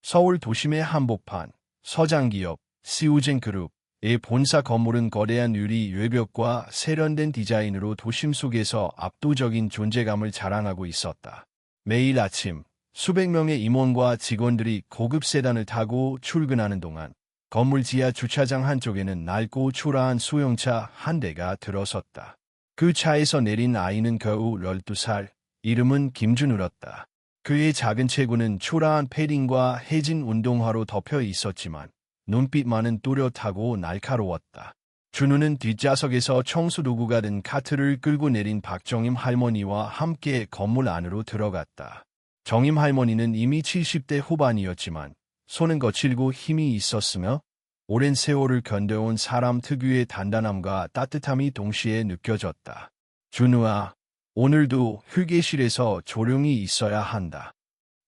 서울 도심의 한복판, 서장기업, 시우젠그룹의 본사 건물은 거대한 유리 외벽과 세련된 디자인으로 도심 속에서 압도적인 존재감을 자랑하고 있었다. 매일 아침 수백 명의 임원과 직원들이 고급 세단을 타고 출근하는 동안 건물 지하 주차장 한쪽에는 낡고 초라한 소형차 한 대가 들어섰다. 그 차에서 내린 아이는 겨우 12살, 이름은 김준우였다. 그의 작은 체구는 초라한 패딩과 해진 운동화로 덮여 있었지만 눈빛만은 또렷하고 날카로웠다. 준우는 뒷좌석에서 청소 도구가 든 카트를 끌고 내린 박정임 할머니와 함께 건물 안으로 들어갔다. 정임 할머니는 이미 70대 후반이었지만 손은 거칠고 힘이 있었으며 오랜 세월을 견뎌온 사람 특유의 단단함과 따뜻함이 동시에 느껴졌다. 준우아, 오늘도 휴게실에서 조용히 있어야 한다.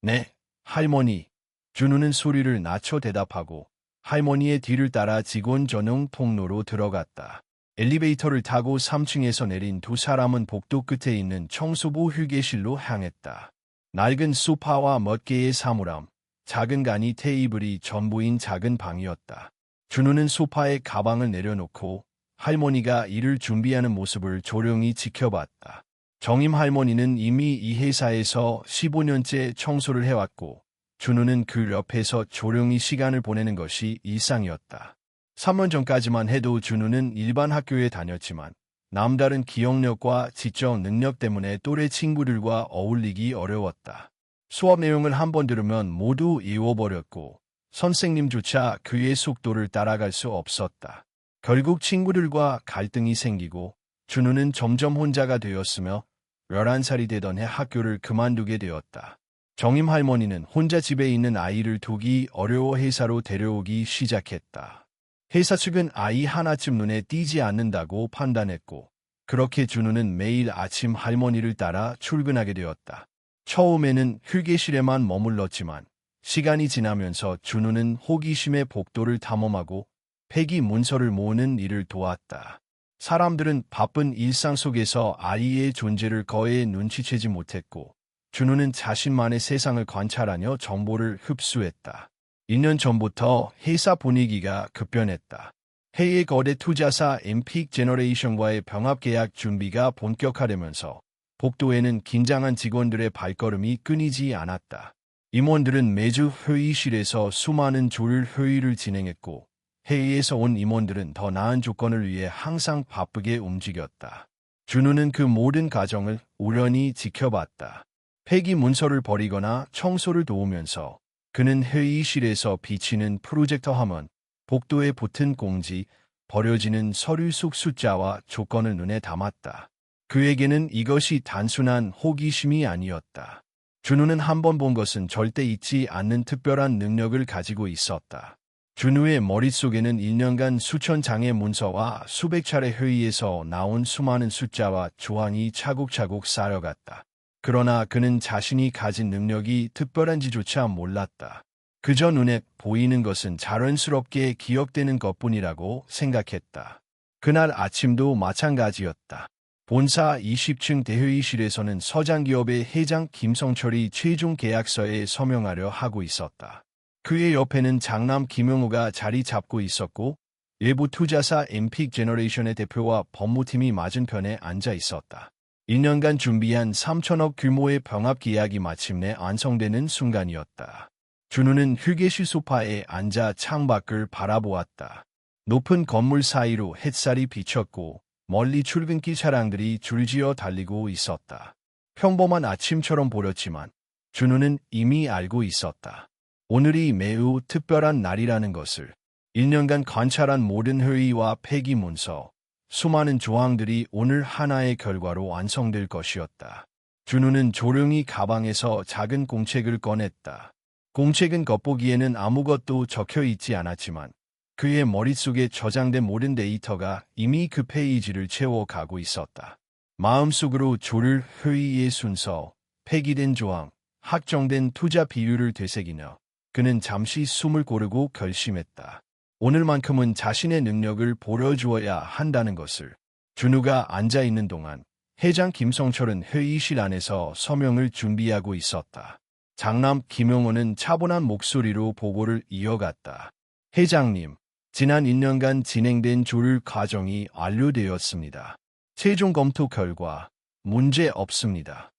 네, 할머니. 준우는 소리를 낮춰 대답하고 할머니의 뒤를 따라 직원 전용 통로로 들어갔다. 엘리베이터를 타고 3층에서 내린 두 사람은 복도 끝에 있는 청소부 휴게실로 향했다. 낡은 소파와 몇 개의 사물함, 작은 간이 테이블이 전부인 작은 방이었다. 준우는 소파에 가방을 내려놓고 할머니가 일을 준비하는 모습을 조용히 지켜봤다. 정임 할머니는 이미 이 회사에서 15년째 청소를 해왔고 준우는 그 옆에서 조용히 시간을 보내는 것이 일상이었다. 3년 전까지만 해도 준우는 일반 학교에 다녔지만 남다른 기억력과 지적 능력 때문에 또래 친구들과 어울리기 어려웠다. 수업 내용을 한번 들으면 모두 잊어버렸고 선생님조차 그의 속도를 따라갈 수 없었다. 결국 친구들과 갈등이 생기고 준우는 점점 혼자가 되었으며 11살이 되던 해 학교를 그만두게 되었다. 정임 할머니는 혼자 집에 있는 아이를 두기 어려워 회사로 데려오기 시작했다. 회사 측은 아이 하나쯤 눈에 띄지 않는다고 판단했고 그렇게 준우는 매일 아침 할머니를 따라 출근하게 되었다. 처음에는 휴게실에만 머물렀지만 시간이 지나면서 준우는 호기심의 복도를 탐험하고 폐기 문서를 모으는 일을 도왔다. 사람들은 바쁜 일상 속에서 아이의 존재를 거의 눈치채지 못했고 준우는 자신만의 세상을 관찰하며 정보를 흡수했다. 2년 전부터 회사 분위기가 급변했다. 해외 거대 투자사 엠픽 제너레이션과의 병합 계약 준비가 본격화되면서 복도에는 긴장한 직원들의 발걸음이 끊이지 않았다. 임원들은 매주 회의실에서 수많은 조율 회의를 진행했고 회의에서 온 임원들은 더 나은 조건을 위해 항상 바쁘게 움직였다. 준우는 그 모든 과정을 우연히 지켜봤다. 폐기 문서를 버리거나 청소를 도우면서 그는 회의실에서 비치는 프로젝터 화면, 복도에 붙은 공지, 버려지는 서류 속 숫자와 조건을 눈에 담았다. 그에게는 이것이 단순한 호기심이 아니었다. 준우는 한 번 본 것은 절대 잊지 않는 특별한 능력을 가지고 있었다. 준우의 머릿속에는 1년간 수천 장의 문서와 수백 차례 회의에서 나온 수많은 숫자와 조항이 차곡차곡 쌓여갔다. 그러나 그는 자신이 가진 능력이 특별한지조차 몰랐다. 그저 눈에 보이는 것은 자연스럽게 기억되는 것뿐이라고 생각했다. 그날 아침도 마찬가지였다. 본사 20층 대회의실에서는 서장기업의 회장 김성철이 최종 계약서에 서명하려 하고 있었다. 그의 옆에는 장남 김용우가 자리 잡고 있었고 외부 투자사 엠픽 제너레이션의 대표와 법무팀이 맞은편에 앉아 있었다. 2년간 준비한 3천억 규모의 병합 계약이 마침내 완성되는 순간이었다. 준우는 휴게실 소파에 앉아 창밖을 바라보았다. 높은 건물 사이로 햇살이 비쳤고 멀리 출근길 차량들이 줄지어 달리고 있었다. 평범한 아침처럼 보였지만 준우는 이미 알고 있었다. 오늘이 매우 특별한 날이라는 것을. 1년간 관찰한 모든 회의와 폐기 문서, 수많은 조항들이 오늘 하나의 결과로 완성될 것이었다. 준우는 조용히 가방에서 작은 공책을 꺼냈다. 공책은 겉보기에는 아무것도 적혀 있지 않았지만 그의 머릿속에 저장된 모든 데이터가 이미 그 페이지를 채워가고 있었다. 마음속으로 조를 회의의 순서, 폐기된 조항, 확정된 투자 비율을 되새기며 그는 잠시 숨을 고르고 결심했다. 오늘만큼은 자신의 능력을 보여주어야 한다는 것을. 준우가 앉아있는 동안 회장 김성철은 회의실 안에서 서명을 준비하고 있었다. 장남 김용호는 차분한 목소리로 보고를 이어갔다. 회장님, 지난 1년간 진행된 조율 과정이 완료되었습니다. 최종 검토 결과 문제 없습니다.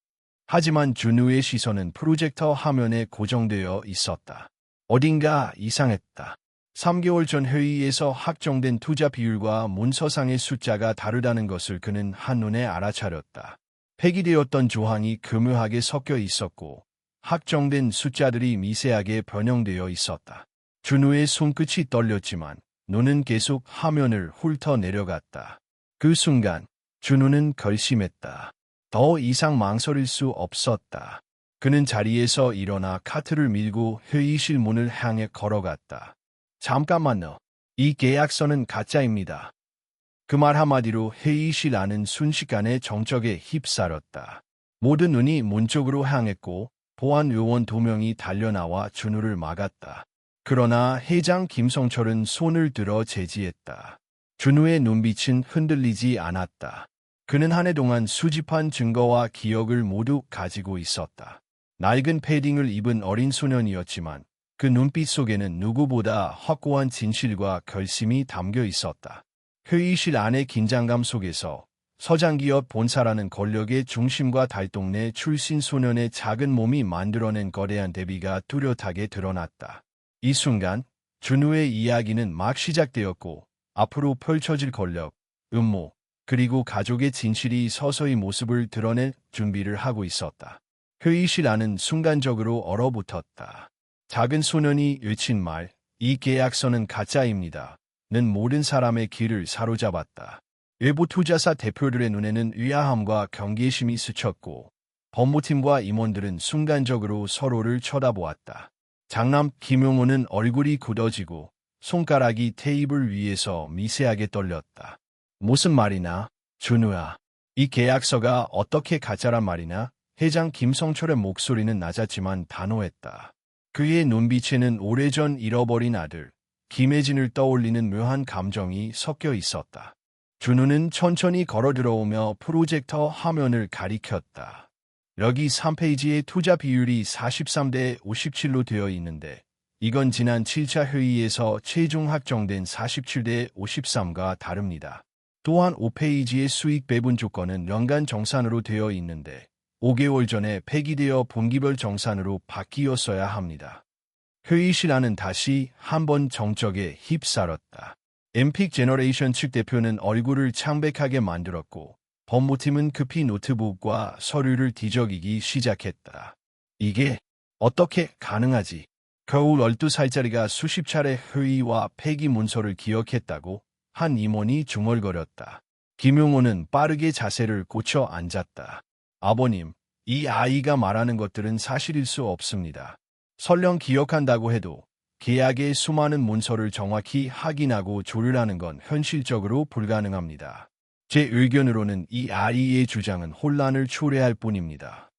하지만 준우의 시선은 프로젝터 화면에 고정되어 있었다. 어딘가 이상했다. 3개월 전 회의에서 확정된 투자 비율과 문서상의 숫자가 다르다는 것을 그는 한눈에 알아차렸다. 폐기되었던 조항이 교묘하게 섞여 있었고 확정된 숫자들이 미세하게 변형되어 있었다. 준우의 손끝이 떨렸지만 눈은 계속 화면을 훑어 내려갔다. 그 순간 준우는 결심했다. 더 이상 망설일 수 없었다. 그는 자리에서 일어나 카트를 밀고 회의실 문을 향해 걸어갔다. 잠깐만요. 이 계약서는 가짜입니다. 그 말 한마디로 회의실 안은 순식간에 정적에 휩싸였다. 모든 눈이 문 쪽으로 향했고 보안 요원 2명이 달려나와 준우를 막았다. 그러나 회장 김성철은 손을 들어 제지했다. 준우의 눈빛은 흔들리지 않았다. 그는 한 해 동안 수집한 증거와 기억을 모두 가지고 있었다. 낡은 패딩을 입은 어린 소년이었지만 그 눈빛 속에는 누구보다 확고한 진실과 결심이 담겨 있었다. 회의실 안의 긴장감 속에서 서장기업 본사라는 권력의 중심과 달동네 출신 소년의 작은 몸이 만들어낸 거대한 대비가 뚜렷하게 드러났다. 이 순간 준우의 이야기는 막 시작되었고 앞으로 펼쳐질 권력, 음모, 그리고 가족의 진실이 서서히 모습을 드러낼 준비를 하고 있었다. 회의실 안은 순간적으로 얼어붙었다. 작은 소년이 외친 말, 이 계약서는 가짜입니다. 는 모든 사람의 귀를 사로잡았다. 외부 투자사 대표들의 눈에는 의아함과 경계심이 스쳤고 법무팀과 임원들은 순간적으로 서로를 쳐다보았다. 장남 김용호는 얼굴이 굳어지고 손가락이 테이블 위에서 미세하게 떨렸다. 무슨 말이나? 준우야. 이 계약서가 어떻게 가짜란 말이나? 회장 김성철의 목소리는 낮았지만 단호했다. 그의 눈빛에는 오래전 잃어버린 아들, 김혜진을 떠올리는 묘한 감정이 섞여 있었다. 준우는 천천히 걸어 들어오며 프로젝터 화면을 가리켰다. 여기 3페이지에 투자 비율이 43대 57로 되어 있는데 이건 지난 7차 회의에서 최종 확정된 47대 53과 다릅니다. 또한 5페이지의 수익 배분 조건은 연간 정산으로 되어 있는데 5개월 전에 폐기되어 분기별 정산으로 바뀌었어야 합니다. 회의실 안은 다시 한번 정적에 휩싸였다. 엠픽 제너레이션 측 대표는 얼굴을 창백하게 만들었고 법무팀은 급히 노트북과 서류를 뒤적이기 시작했다. 이게 어떻게 가능하지? 겨우 12살짜리가 수십 차례 회의와 폐기 문서를 기억했다고 한 임원이 중얼거렸다. 김용호는 빠르게 자세를 고쳐 앉았다. 아버님, 이 아이가 말하는 것들은 사실일 수 없습니다. 설령 기억한다고 해도 계약의 수많은 문서를 정확히 확인하고 조율하는 건 현실적으로 불가능합니다. 제 의견으로는 이 아이의 주장은 혼란을 초래할 뿐입니다.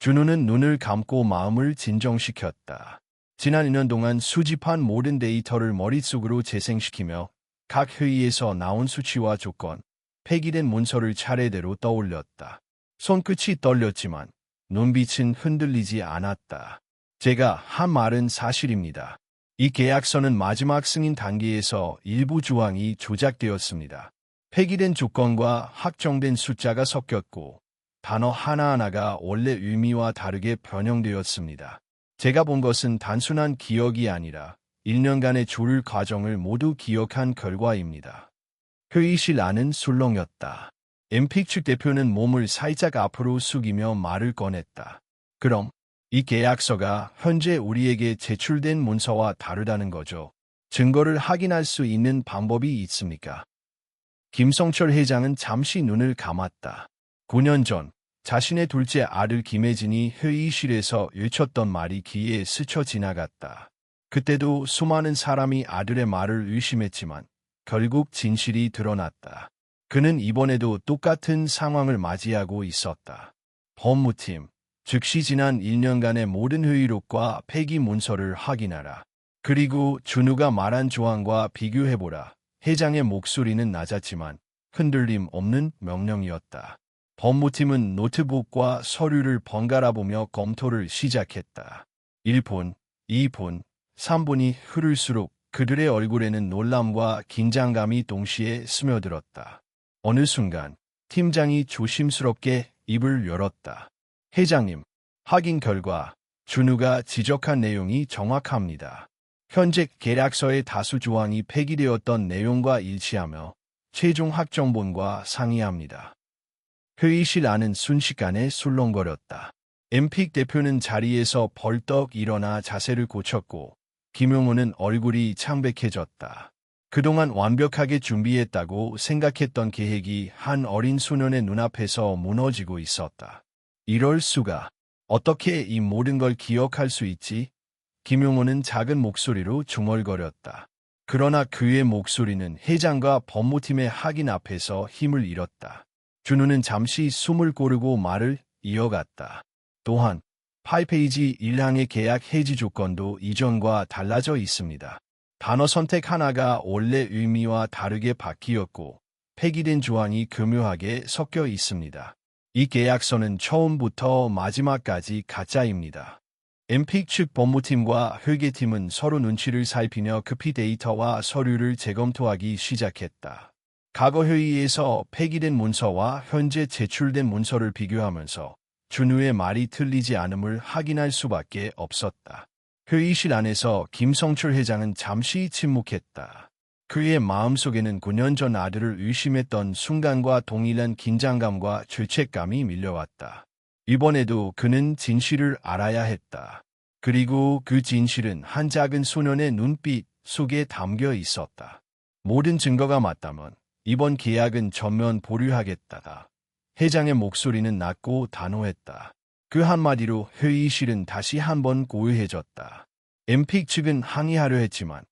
준우는 눈을 감고 마음을 진정시켰다. 지난 2년 동안 수집한 모든 데이터를 머릿속으로 재생시키며 각 회의에서 나온 수치와 조건, 폐기된 문서를 차례대로 떠올렸다. 손끝이 떨렸지만 눈빛은 흔들리지 않았다. 제가 한 말은 사실입니다. 이 계약서는 마지막 승인 단계에서 일부 조항이 조작되었습니다. 폐기된 조건과 확정된 숫자가 섞였고 단어 하나하나가 원래 의미와 다르게 변형되었습니다. 제가 본 것은 단순한 기억이 아니라 1년간의 조율 과정을 모두 기억한 결과입니다. 회의실 안은 술렁였다. 엠픽 측 대표는 몸을 살짝 앞으로 숙이며 말을 꺼냈다. 그럼 이 계약서가 현재 우리에게 제출된 문서와 다르다는 거죠. 증거를 확인할 수 있는 방법이 있습니까? 김성철 회장은 잠시 눈을 감았다. 9년 전 자신의 둘째 아들 김혜진이 회의실에서 외쳤던 말이 귀에 스쳐 지나갔다. 그때도 수많은 사람이 아들의 말을 의심했지만 결국 진실이 드러났다. 그는 이번에도 똑같은 상황을 맞이하고 있었다. 법무팀, 즉시 지난 1년간의 모든 회의록과 폐기 문서를 확인하라. 그리고 준우가 말한 조항과 비교해보라. 회장의 목소리는 낮았지만 흔들림 없는 명령이었다. 법무팀은 노트북과 서류를 번갈아 보며 검토를 시작했다. 1분, 2분, 3분이 흐를수록 그들의 얼굴에는 놀람과 긴장감이 동시에 스며들었다. 어느 순간 팀장이 조심스럽게 입을 열었다. 회장님, 확인 결과 준우가 지적한 내용이 정확합니다. 현재 계약서의 다수 조항이 폐기되었던 내용과 일치하며 최종 확정본과 상의합니다. 회의실 안은 순식간에 술렁거렸다. 엠픽 대표는 자리에서 벌떡 일어나 자세를 고쳤고 김용호는 얼굴이 창백해졌다. 그동안 완벽하게 준비했다고 생각했던 계획이 한 어린 소년의 눈앞에서 무너지고 있었다. 이럴 수가. 어떻게 이 모든 걸 기억할 수 있지? 김용호는 작은 목소리로 중얼거렸다. 그러나 그의 목소리는 회장과 법무팀의 확인 앞에서 힘을 잃었다. 준우는 잠시 숨을 고르고 말을 이어갔다. 또한 8페이지 1항의 계약 해지 조건도 이전과 달라져 있습니다. 단어 선택 하나가 원래 의미와 다르게 바뀌었고 폐기된 조항이 교묘하게 섞여 있습니다. 이 계약서는 처음부터 마지막까지 가짜입니다. 엠픽 측 법무팀과 회계팀은 서로 눈치를 살피며 급히 데이터와 서류를 재검토하기 시작했다. 과거 회의에서 폐기된 문서와 현재 제출된 문서를 비교하면서 준우의 말이 틀리지 않음을 확인할 수밖에 없었다. 회의실 안에서 김성철 회장은 잠시 침묵했다. 그의 마음속에는 9년 전 아들을 의심했던 순간과 동일한 긴장감과 죄책감이 밀려왔다. 이번에도 그는 진실을 알아야 했다. 그리고 그 진실은 한 작은 소년의 눈빛 속에 담겨 있었다. 모든 증거가 맞다면 이번 계약은 전면 보류하겠다. 회장의 목소리는 낮고 단호했다. 그 한마디로 회의실은 다시 한번 고요해졌다. 엠픽 측은 항의하려 했지만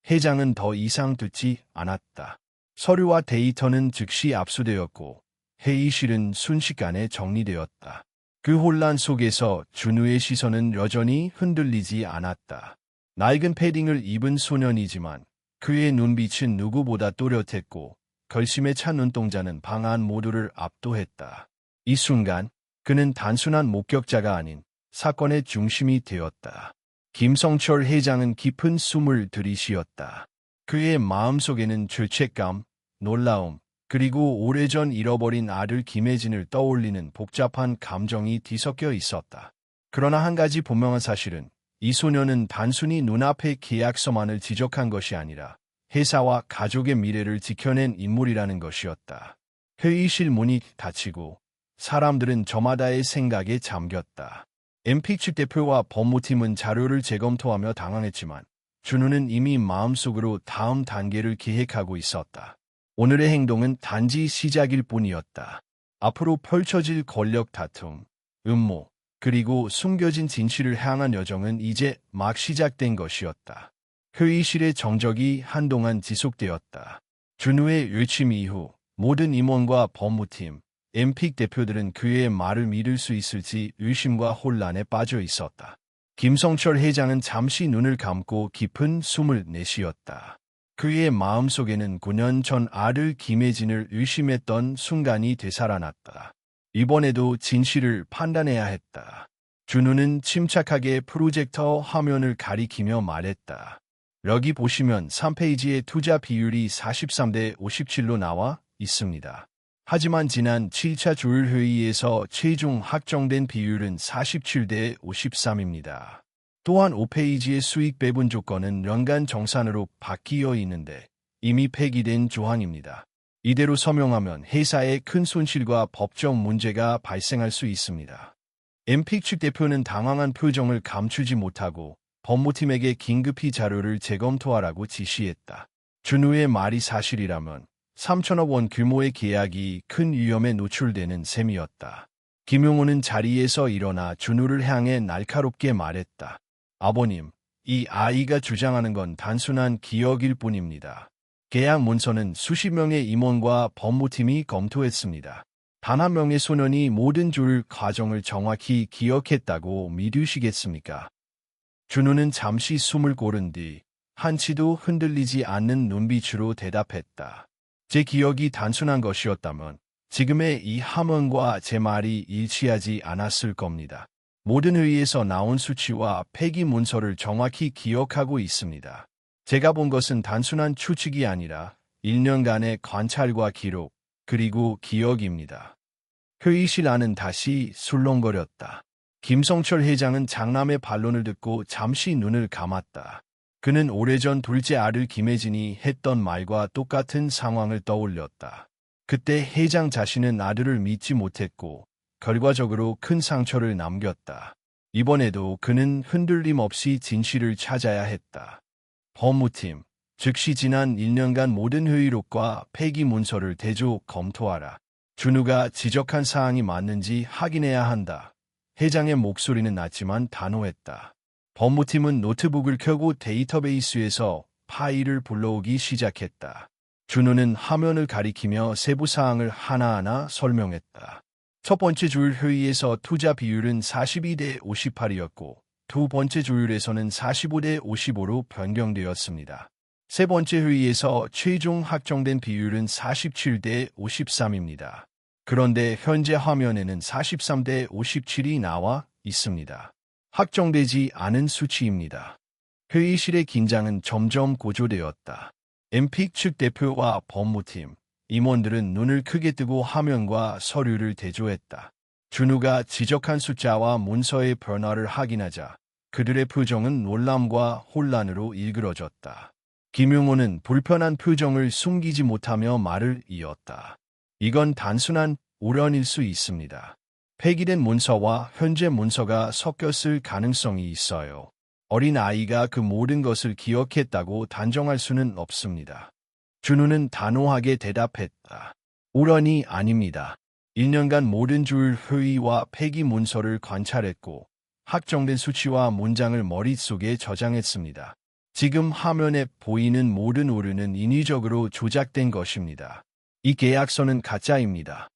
회장은 더 이상 듣지 않았다. 서류와 데이터는 즉시 압수되었고 회의실은 순식간에 정리되었다. 그 혼란 속에서 준우의 시선은 여전히 흔들리지 않았다. 낡은 패딩을 입은 소년이지만 그의 눈빛은 누구보다 또렷했고 결심에 찬 눈동자는 방 안 모두를 압도했다. 이 순간 그는 단순한 목격자가 아닌 사건의 중심이 되었다. 김성철 회장은 깊은 숨을 들이쉬었다. 그의 마음속에는 죄책감, 놀라움, 그리고 오래전 잃어버린 아들 김혜진을 떠올리는 복잡한 감정이 뒤섞여 있었다. 그러나 한 가지 분명한 사실은 이 소년은 단순히 눈앞의 계약서만을 지적한 것이 아니라 회사와 가족의 미래를 지켜낸 인물이라는 것이었다. 회의실 문이 닫히고 사람들은 저마다의 생각에 잠겼다. 엠픽 측 대표와 법무팀은 자료를 재검토하며 당황했지만 준우는 이미 마음속으로 다음 단계를 계획하고 있었다. 오늘의 행동은 단지 시작일 뿐이었다. 앞으로 펼쳐질 권력 다툼, 음모, 그리고 숨겨진 진실을 향한 여정은 이제 막 시작된 것이었다. 회의실의 정적이 한동안 지속되었다. 준우의 외침 이후 모든 임원과 법무팀, 엠픽 대표들은 그의 말을 믿을 수 있을지 의심과 혼란에 빠져 있었다. 김성철 회장은 잠시 눈을 감고 깊은 숨을 내쉬었다. 그의 마음속에는 9년 전 아들 김혜진을 의심했던 순간이 되살아났다. 이번에도 진실을 판단해야 했다. 준우는 침착하게 프로젝터 화면을 가리키며 말했다. 여기 보시면 3페이지의 투자 비율이 43대 57로 나와 있습니다. 하지만 지난 7차 조율회의에서 최종 확정된 비율은 47대 53입니다. 또한 5페이지의 수익 배분 조건은 연간 정산으로 바뀌어 있는데 이미 폐기된 조항입니다. 이대로 서명하면 회사에 큰 손실과 법적 문제가 발생할 수 있습니다. 엠픽 측 대표는 당황한 표정을 감추지 못하고 법무팀에게 긴급히 자료를 재검토하라고 지시했다. 준우의 말이 사실이라면 3천억 원 규모의 계약이 큰 위험에 노출되는 셈이었다. 김용호는 자리에서 일어나 준우를 향해 날카롭게 말했다. 아버님, 이 아이가 주장하는 건 단순한 기억일 뿐입니다. 계약 문서는 수십 명의 임원과 법무팀이 검토했습니다. 단 한 명의 소년이 모든 조율 과정을 정확히 기억했다고 믿으시겠습니까? 준우는 잠시 숨을 고른 뒤 한치도 흔들리지 않는 눈빛으로 대답했다. 제 기억이 단순한 것이었다면 지금의 이 함언과 제 말이 일치하지 않았을 겁니다. 모든 회의에서 나온 수치와 폐기 문서를 정확히 기억하고 있습니다. 제가 본 것은 단순한 추측이 아니라 1년간의 관찰과 기록, 그리고 기억입니다. 회의실 안은 다시 술렁거렸다. 김성철 회장은 장남의 반론을 듣고 잠시 눈을 감았다. 그는 오래전 둘째 아들 김혜진이 했던 말과 똑같은 상황을 떠올렸다. 그때 회장 자신은 아들을 믿지 못했고 결과적으로 큰 상처를 남겼다. 이번에도 그는 흔들림 없이 진실을 찾아야 했다. 법무팀, 즉시 지난 1년간 모든 회의록과 폐기 문서를 대조 검토하라. 준우가 지적한 사항이 맞는지 확인해야 한다. 회장의 목소리는 낮지만 단호했다. 법무팀은 노트북을 켜고 데이터베이스에서 파일을 불러오기 시작했다. 준우는 화면을 가리키며 세부 사항을 하나하나 설명했다. 첫 번째 조율 회의에서 투자 비율은 42대 58이었고 두 번째 조율에서는 45대 55로 변경되었습니다. 세 번째 회의에서 최종 확정된 비율은 47대 53입니다. 그런데 현재 화면에는 43대 57이 나와 있습니다. 확정되지 않은 수치입니다. 회의실의 긴장은 점점 고조되었다. 엠픽 측 대표와 법무팀, 임원들은 눈을 크게 뜨고 화면과 서류를 대조했다. 준우가 지적한 숫자와 문서의 변화를 확인하자 그들의 표정은 놀람과 혼란으로 일그러졌다. 김용호는 불편한 표정을 숨기지 못하며 말을 이었다. 이건 단순한 우연일 수 있습니다. 폐기된 문서와 현재 문서가 섞였을 가능성이 있어요. 어린 아이가 그 모든 것을 기억했다고 단정할 수는 없습니다. 준우는 단호하게 대답했다. 우연이 아닙니다. 1년간 모든 조율 회의와 폐기 문서를 관찰했고 확정된 수치와 문장을 머릿속에 저장했습니다. 지금 화면에 보이는 모든 오류는 인위적으로 조작된 것입니다. 이 계약서는 가짜입니다.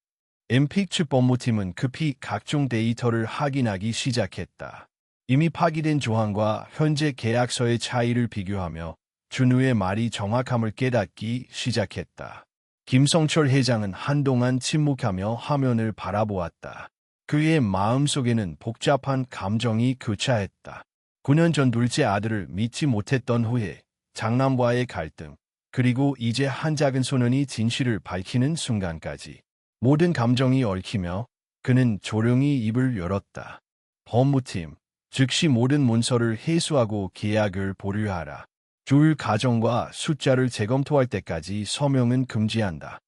엠픽 측 법무팀은 급히 각종 데이터를 확인하기 시작했다. 이미 파기된 조항과 현재 계약서의 차이를 비교하며 준우의 말이 정확함을 깨닫기 시작했다. 김성철 회장은 한동안 침묵하며 화면을 바라보았다. 그의 마음속에는 복잡한 감정이 교차했다. 9년 전 둘째 아들을 믿지 못했던 후에 장남과의 갈등, 그리고 이제 한 작은 소년이 진실을 밝히는 순간까지 모든 감정이 얽히며 그는 조용히 입을 열었다. 법무팀, 즉시 모든 문서를 회수하고 계약을 보류하라. 조율 과정과 숫자를 재검토할 때까지 서명은 금지한다.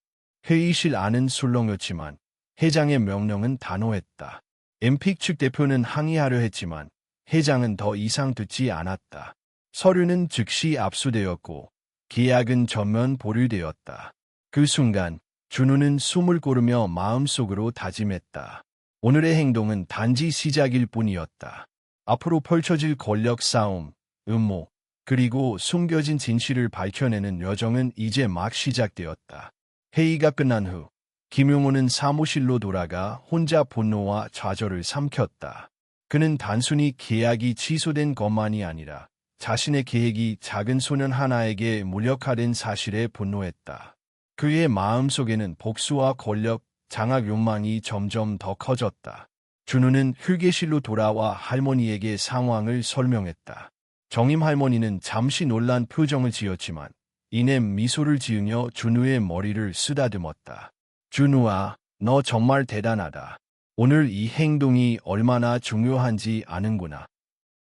회의실 안은 술렁였지만 회장의 명령은 단호했다. 엠픽 측 대표는 항의하려 했지만 회장은 더 이상 듣지 않았다. 서류는 즉시 압수되었고 계약은 전면 보류되었다. 그 순간 준우는 숨을 고르며 마음속으로 다짐했다. 오늘의 행동은 단지 시작일 뿐이었다. 앞으로 펼쳐질 권력 싸움, 음모, 그리고 숨겨진 진실을 밝혀내는 여정은 이제 막 시작되었다. 회의가 끝난 후 김용호는 사무실로 돌아가 혼자 분노와 좌절을 삼켰다. 그는 단순히 계약이 취소된 것만이 아니라 자신의 계획이 작은 소년 하나에게 무력화된 사실에 분노했다. 그의 마음속에는 복수와 권력, 장악 욕망이 점점 더 커졌다. 준우는 휴게실로 돌아와 할머니에게 상황을 설명했다. 정임 할머니는 잠시 놀란 표정을 지었지만 이내 미소를 지으며 준우의 머리를 쓰다듬었다. 준우아, 너 정말 대단하다. 오늘 이 행동이 얼마나 중요한지 아는구나.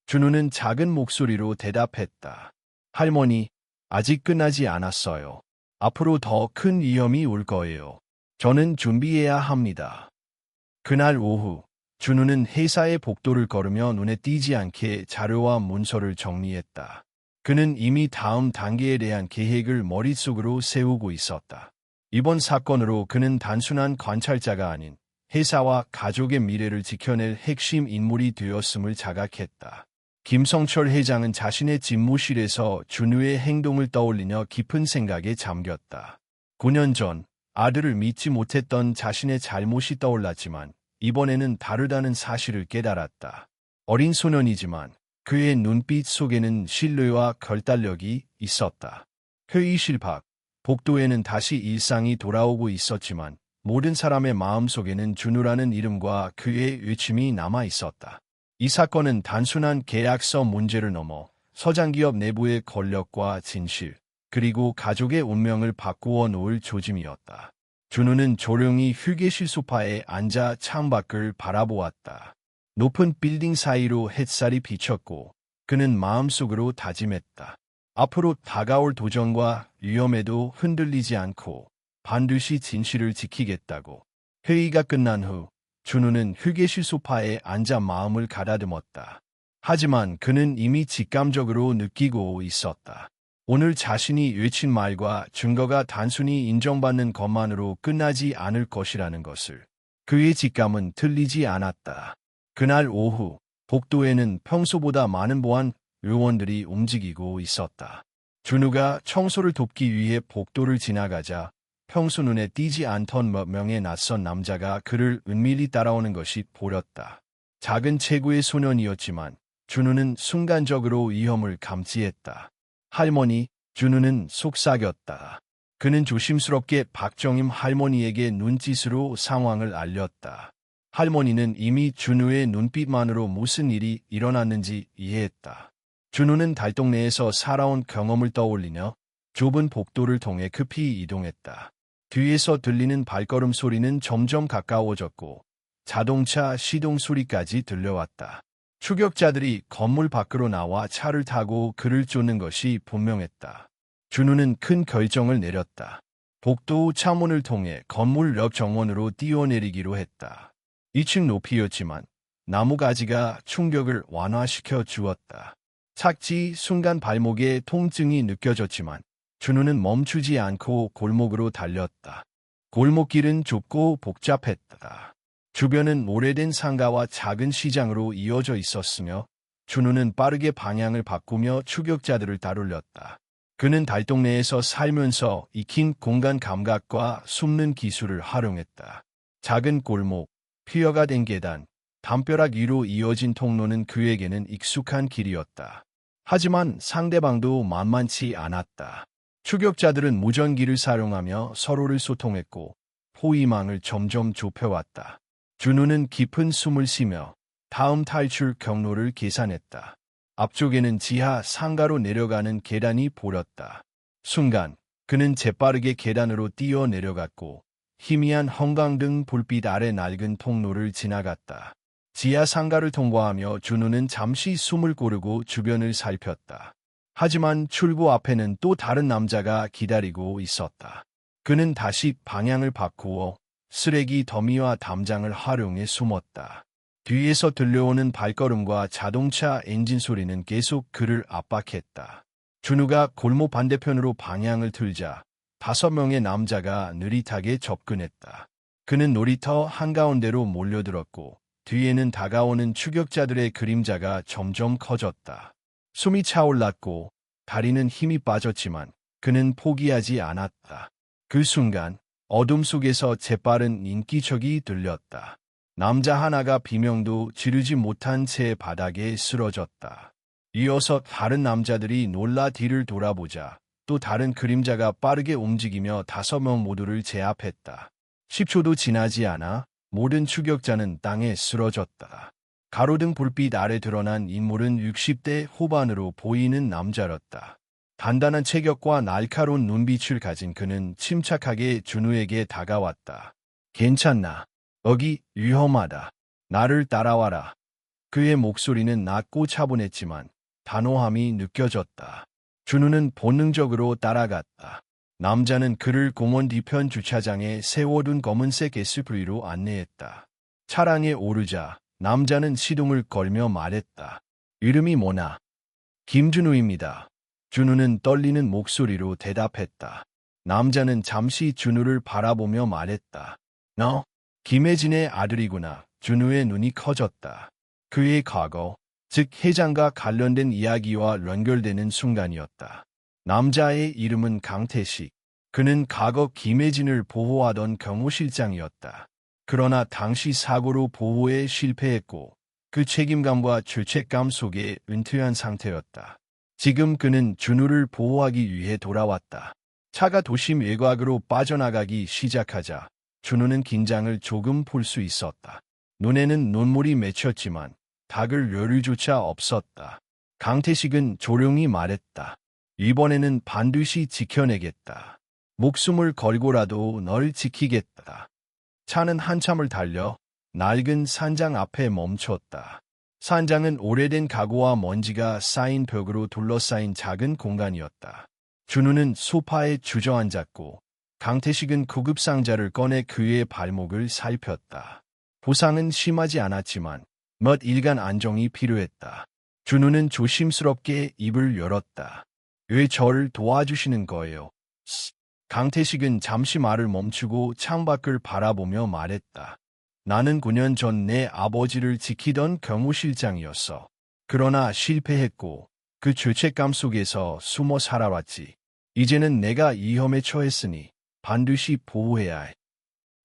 준우는 작은 목소리로 대답했다. 할머니, 아직 끝나지 않았어요. 앞으로 더 큰 위험이 올 거예요. 저는 준비해야 합니다. 그날 오후, 준우는 회사의 복도를 걸으며 눈에 띄지 않게 자료와 문서를 정리했다. 그는 이미 다음 단계에 대한 계획을 머릿속으로 세우고 있었다. 이번 사건으로 그는 단순한 관찰자가 아닌 회사와 가족의 미래를 지켜낼 핵심 인물이 되었음을 자각했다. 김성철 회장은 자신의 집무실에서 준우의 행동을 떠올리며 깊은 생각에 잠겼다. 9년 전 아들을 믿지 못했던 자신의 잘못이 떠올랐지만 이번에는 다르다는 사실을 깨달았다. 어린 소년이지만 그의 눈빛 속에는 신뢰와 결단력이 있었다. 회의실 밖, 복도에는 다시 일상이 돌아오고 있었지만 모든 사람의 마음속에는 준우라는 이름과 그의 외침이 남아 있었다. 이 사건은 단순한 계약서 문제를 넘어 서장기업 내부의 권력과 진실, 그리고 가족의 운명을 바꾸어 놓을 조짐이었다. 준우는 조용히 휴게실 소파에 앉아 창밖을 바라보았다. 높은 빌딩 사이로 햇살이 비쳤고 그는 마음속으로 다짐했다. 앞으로 다가올 도전과 위험에도 흔들리지 않고 반드시 진실을 지키겠다고. 회의가 끝난 후 준우는 휴게실 소파에 앉아 마음을 가다듬었다. 하지만 그는 이미 직감적으로 느끼고 있었다. 오늘 자신이 외친 말과 증거가 단순히 인정받는 것만으로 끝나지 않을 것이라는 것을. 그의 직감은 틀리지 않았다. 그날 오후 복도에는 평소보다 많은 보안 요원들이 움직이고 있었다. 준우가 청소를 돕기 위해 복도를 지나가자 평소 눈에 띄지 않던 몇 명의 낯선 남자가 그를 은밀히 따라오는 것이 보였다. 작은 체구의 소년이었지만 준우는 순간적으로 위험을 감지했다. 할머니, 준우는 속삭였다. 그는 조심스럽게 박정임 할머니에게 눈짓으로 상황을 알렸다. 할머니는 이미 준우의 눈빛만으로 무슨 일이 일어났는지 이해했다. 준우는 달동네에서 살아온 경험을 떠올리며 좁은 복도를 통해 급히 이동했다. 뒤에서 들리는 발걸음 소리는 점점 가까워졌고 자동차 시동 소리까지 들려왔다. 추격자들이 건물 밖으로 나와 차를 타고 그를 쫓는 것이 분명했다. 준우는 큰 결정을 내렸다. 복도 창문을 통해 건물 옆 정원으로 뛰어내리기로 했다. 2층 높이였지만 나무가지가 충격을 완화시켜 주었다. 착지 순간 발목에 통증이 느껴졌지만 준우는 멈추지 않고 골목으로 달렸다. 골목길은 좁고 복잡했다. 주변은 오래된 상가와 작은 시장으로 이어져 있었으며 준우는 빠르게 방향을 바꾸며 추격자들을 따돌렸다. 그는 달동네에서 살면서 익힌 공간 감각과 숨는 기술을 활용했다. 작은 골목, 피어가 된 계단, 담벼락 위로 이어진 통로는 그에게는 익숙한 길이었다. 하지만 상대방도 만만치 않았다. 추격자들은 무전기를 사용하며 서로를 소통했고 포위망을 점점 좁혀왔다. 준우는 깊은 숨을 쉬며 다음 탈출 경로를 계산했다. 앞쪽에는 지하 상가로 내려가는 계단이 보였다. 순간 그는 재빠르게 계단으로 뛰어내려갔고 희미한 형광등 불빛 아래 낡은 통로를 지나갔다. 지하 상가를 통과하며 준우는 잠시 숨을 고르고 주변을 살폈다. 하지만 출구 앞에는 또 다른 남자가 기다리고 있었다. 그는 다시 방향을 바꾸어 쓰레기 더미와 담장을 활용해 숨었다. 뒤에서 들려오는 발걸음과 자동차 엔진 소리는 계속 그를 압박했다. 준우가 골목 반대편으로 방향을 틀자 5명의 남자가 느릿하게 접근했다. 그는 놀이터 한가운데로 몰려들었고 뒤에는 다가오는 추격자들의 그림자가 점점 커졌다. 숨이 차올랐고 다리는 힘이 빠졌지만 그는 포기하지 않았다. 그 순간 어둠 속에서 재빠른 인기척이 들렸다. 남자 하나가 비명도 지르지 못한 채 바닥에 쓰러졌다. 이어서 다른 남자들이 놀라 뒤를 돌아보자 또 다른 그림자가 빠르게 움직이며 5명 모두를 제압했다. 10초도 지나지 않아 모든 추격자는 땅에 쓰러졌다. 가로등 불빛 아래 드러난 인물은 60대 후반으로 보이는 남자였다. 단단한 체격과 날카로운 눈빛을 가진 그는 침착하게 준우에게 다가왔다. 괜찮나? 여기 위험하다. 나를 따라와라. 그의 목소리는 낮고 차분했지만 단호함이 느껴졌다. 준우는 본능적으로 따라갔다. 남자는 그를 공원 뒤편 주차장에 세워둔 검은색 SUV로 안내했다. 차량에 오르자 남자는 시동을 걸며 말했다. 이름이 뭐나? 김준우입니다. 준우는 떨리는 목소리로 대답했다. 남자는 잠시 준우를 바라보며 말했다. 너? 김혜진의 아들이구나. 준우의 눈이 커졌다. 그의 과거, 즉 해장과 관련된 이야기와 연결되는 순간이었다. 남자의 이름은 강태식. 그는 과거 김혜진을 보호하던 경호실장이었다. 그러나 당시 사고로 보호에 실패했고 그 책임감과 죄책감 속에 은퇴한 상태였다. 지금 그는 준우를 보호하기 위해 돌아왔다. 차가 도심 외곽으로 빠져나가기 시작하자 준우는 긴장을 조금 풀 수 있었다. 눈에는 눈물이 맺혔지만 닦을 여유조차 없었다. 강태식은 조용히 말했다. 이번에는 반드시 지켜내겠다. 목숨을 걸고라도 널 지키겠다. 차는 한참을 달려 낡은 산장 앞에 멈췄다. 산장은 오래된 가구와 먼지가 쌓인 벽으로 둘러싸인 작은 공간이었다. 준우는 소파에 주저앉았고 강태식은 구급 상자를 꺼내 그의 발목을 살폈다. 부상은 심하지 않았지만 몇 일간 안정이 필요했다. 준우는 조심스럽게 입을 열었다. 왜 저를 도와주시는 거예요? 강태식은 잠시 말을 멈추고 창밖을 바라보며 말했다. 나는 9년 전 내 아버지를 지키던 경호실장이었어. 그러나 실패했고 그 죄책감 속에서 숨어 살아왔지. 이제는 내가 위험에 처했으니 반드시 보호해야 해.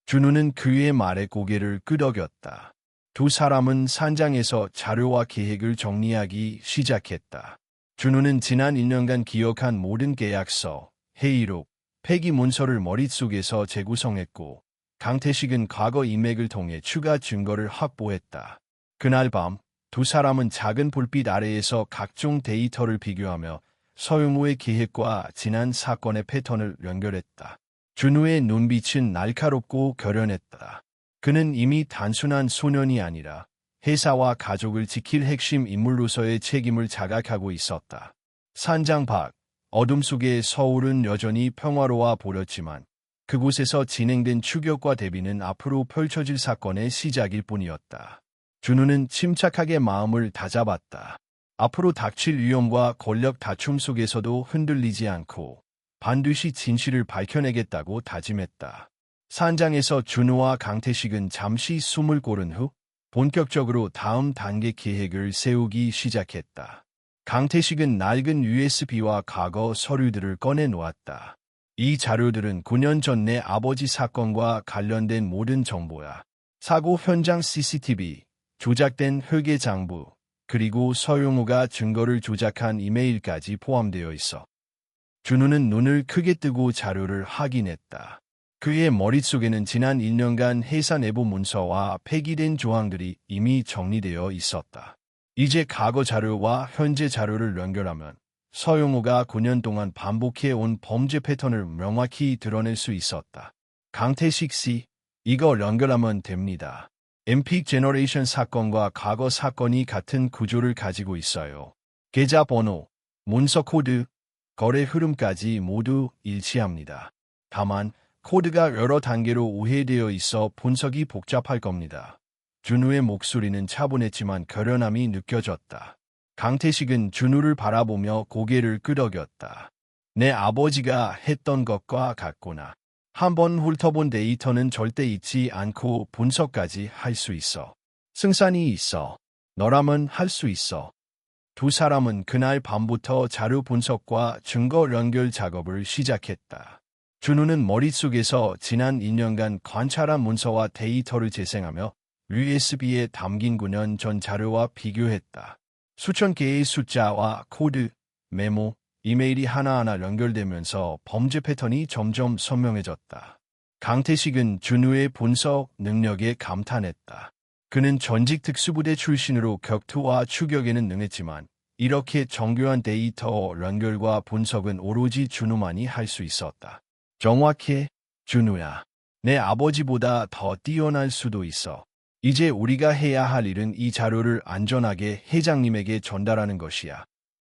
준우는 그의 말에 고개를 끄덕였다. 두 사람은 산장에서 자료와 계획을 정리하기 시작했다. 준우는 지난 1년간 기억한 모든 계약서, 회의록, 폐기 문서를 머릿속에서 재구성했고 강태식은 과거 인맥을 통해 추가 증거를 확보했다. 그날 밤 두 사람은 작은 불빛 아래에서 각종 데이터를 비교하며 서영우의 계획과 지난 사건의 패턴을 연결했다. 준우의 눈빛은 날카롭고 결연했다. 그는 이미 단순한 소년이 아니라 회사와 가족을 지킬 핵심 인물로서의 책임을 자각하고 있었다. 산장 밖, 어둠 속의 서울은 여전히 평화로워 보였지만 그곳에서 진행된 추격과 대비는 앞으로 펼쳐질 사건의 시작일 뿐이었다. 준우는 침착하게 마음을 다잡았다. 앞으로 닥칠 위험과 권력 다툼 속에서도 흔들리지 않고 반드시 진실을 밝혀내겠다고 다짐했다. 산장에서 준우와 강태식은 잠시 숨을 고른 후 본격적으로 다음 단계 계획을 세우기 시작했다. 강태식은 낡은 USB와 과거 서류들을 꺼내놓았다. 이 자료들은 9년 전 내 아버지 사건과 관련된 모든 정보야. 사고 현장 CCTV, 조작된 회계장부, 그리고 서용우가 증거를 조작한 이메일까지 포함되어 있어. 준우는 눈을 크게 뜨고 자료를 확인했다. 그의 머릿속에는 지난 1년간 회사 내부 문서와 폐기된 조항들이 이미 정리되어 있었다. 이제 과거 자료와 현재 자료를 연결하면 서용우가 9년 동안 반복해온 범죄 패턴을 명확히 드러낼 수 있었다. 강태식 씨, 이거 연결하면 됩니다. MP 제너레이션 사건과 과거 사건이 같은 구조를 가지고 있어요. 계좌번호, 문서 코드, 거래 흐름까지 모두 일치합니다. 다만 코드가 여러 단계로 오해되어 있어 분석이 복잡할 겁니다. 준우의 목소리는 차분했지만 결연함이 느껴졌다. 강태식은 준우를 바라보며 고개를 끄덕였다. 내 아버지가 했던 것과 같구나. 한번 훑어본 데이터는 절대 잊지 않고 분석까지 할 수 있어. 승산이 있어. 너라면 할 수 있어. 두 사람은 그날 밤부터 자료 분석과 증거 연결 작업을 시작했다. 준우는 머릿속에서 지난 2년간 관찰한 문서와 데이터를 재생하며 USB에 담긴 9년 전 자료와 비교했다. 수천 개의 숫자와 코드, 메모, 이메일이 하나하나 연결되면서 범죄 패턴이 점점 선명해졌다. 강태식은 준우의 분석 능력에 감탄했다. 그는 전직 특수부대 출신으로 격투와 추격에는 능했지만 이렇게 정교한 데이터 연결과 분석은 오로지 준우만이 할 수 있었다. 정확해, 준우야. 내 아버지보다 더 뛰어날 수도 있어. 이제 우리가 해야 할 일은 이 자료를 안전하게 회장님에게 전달하는 것이야.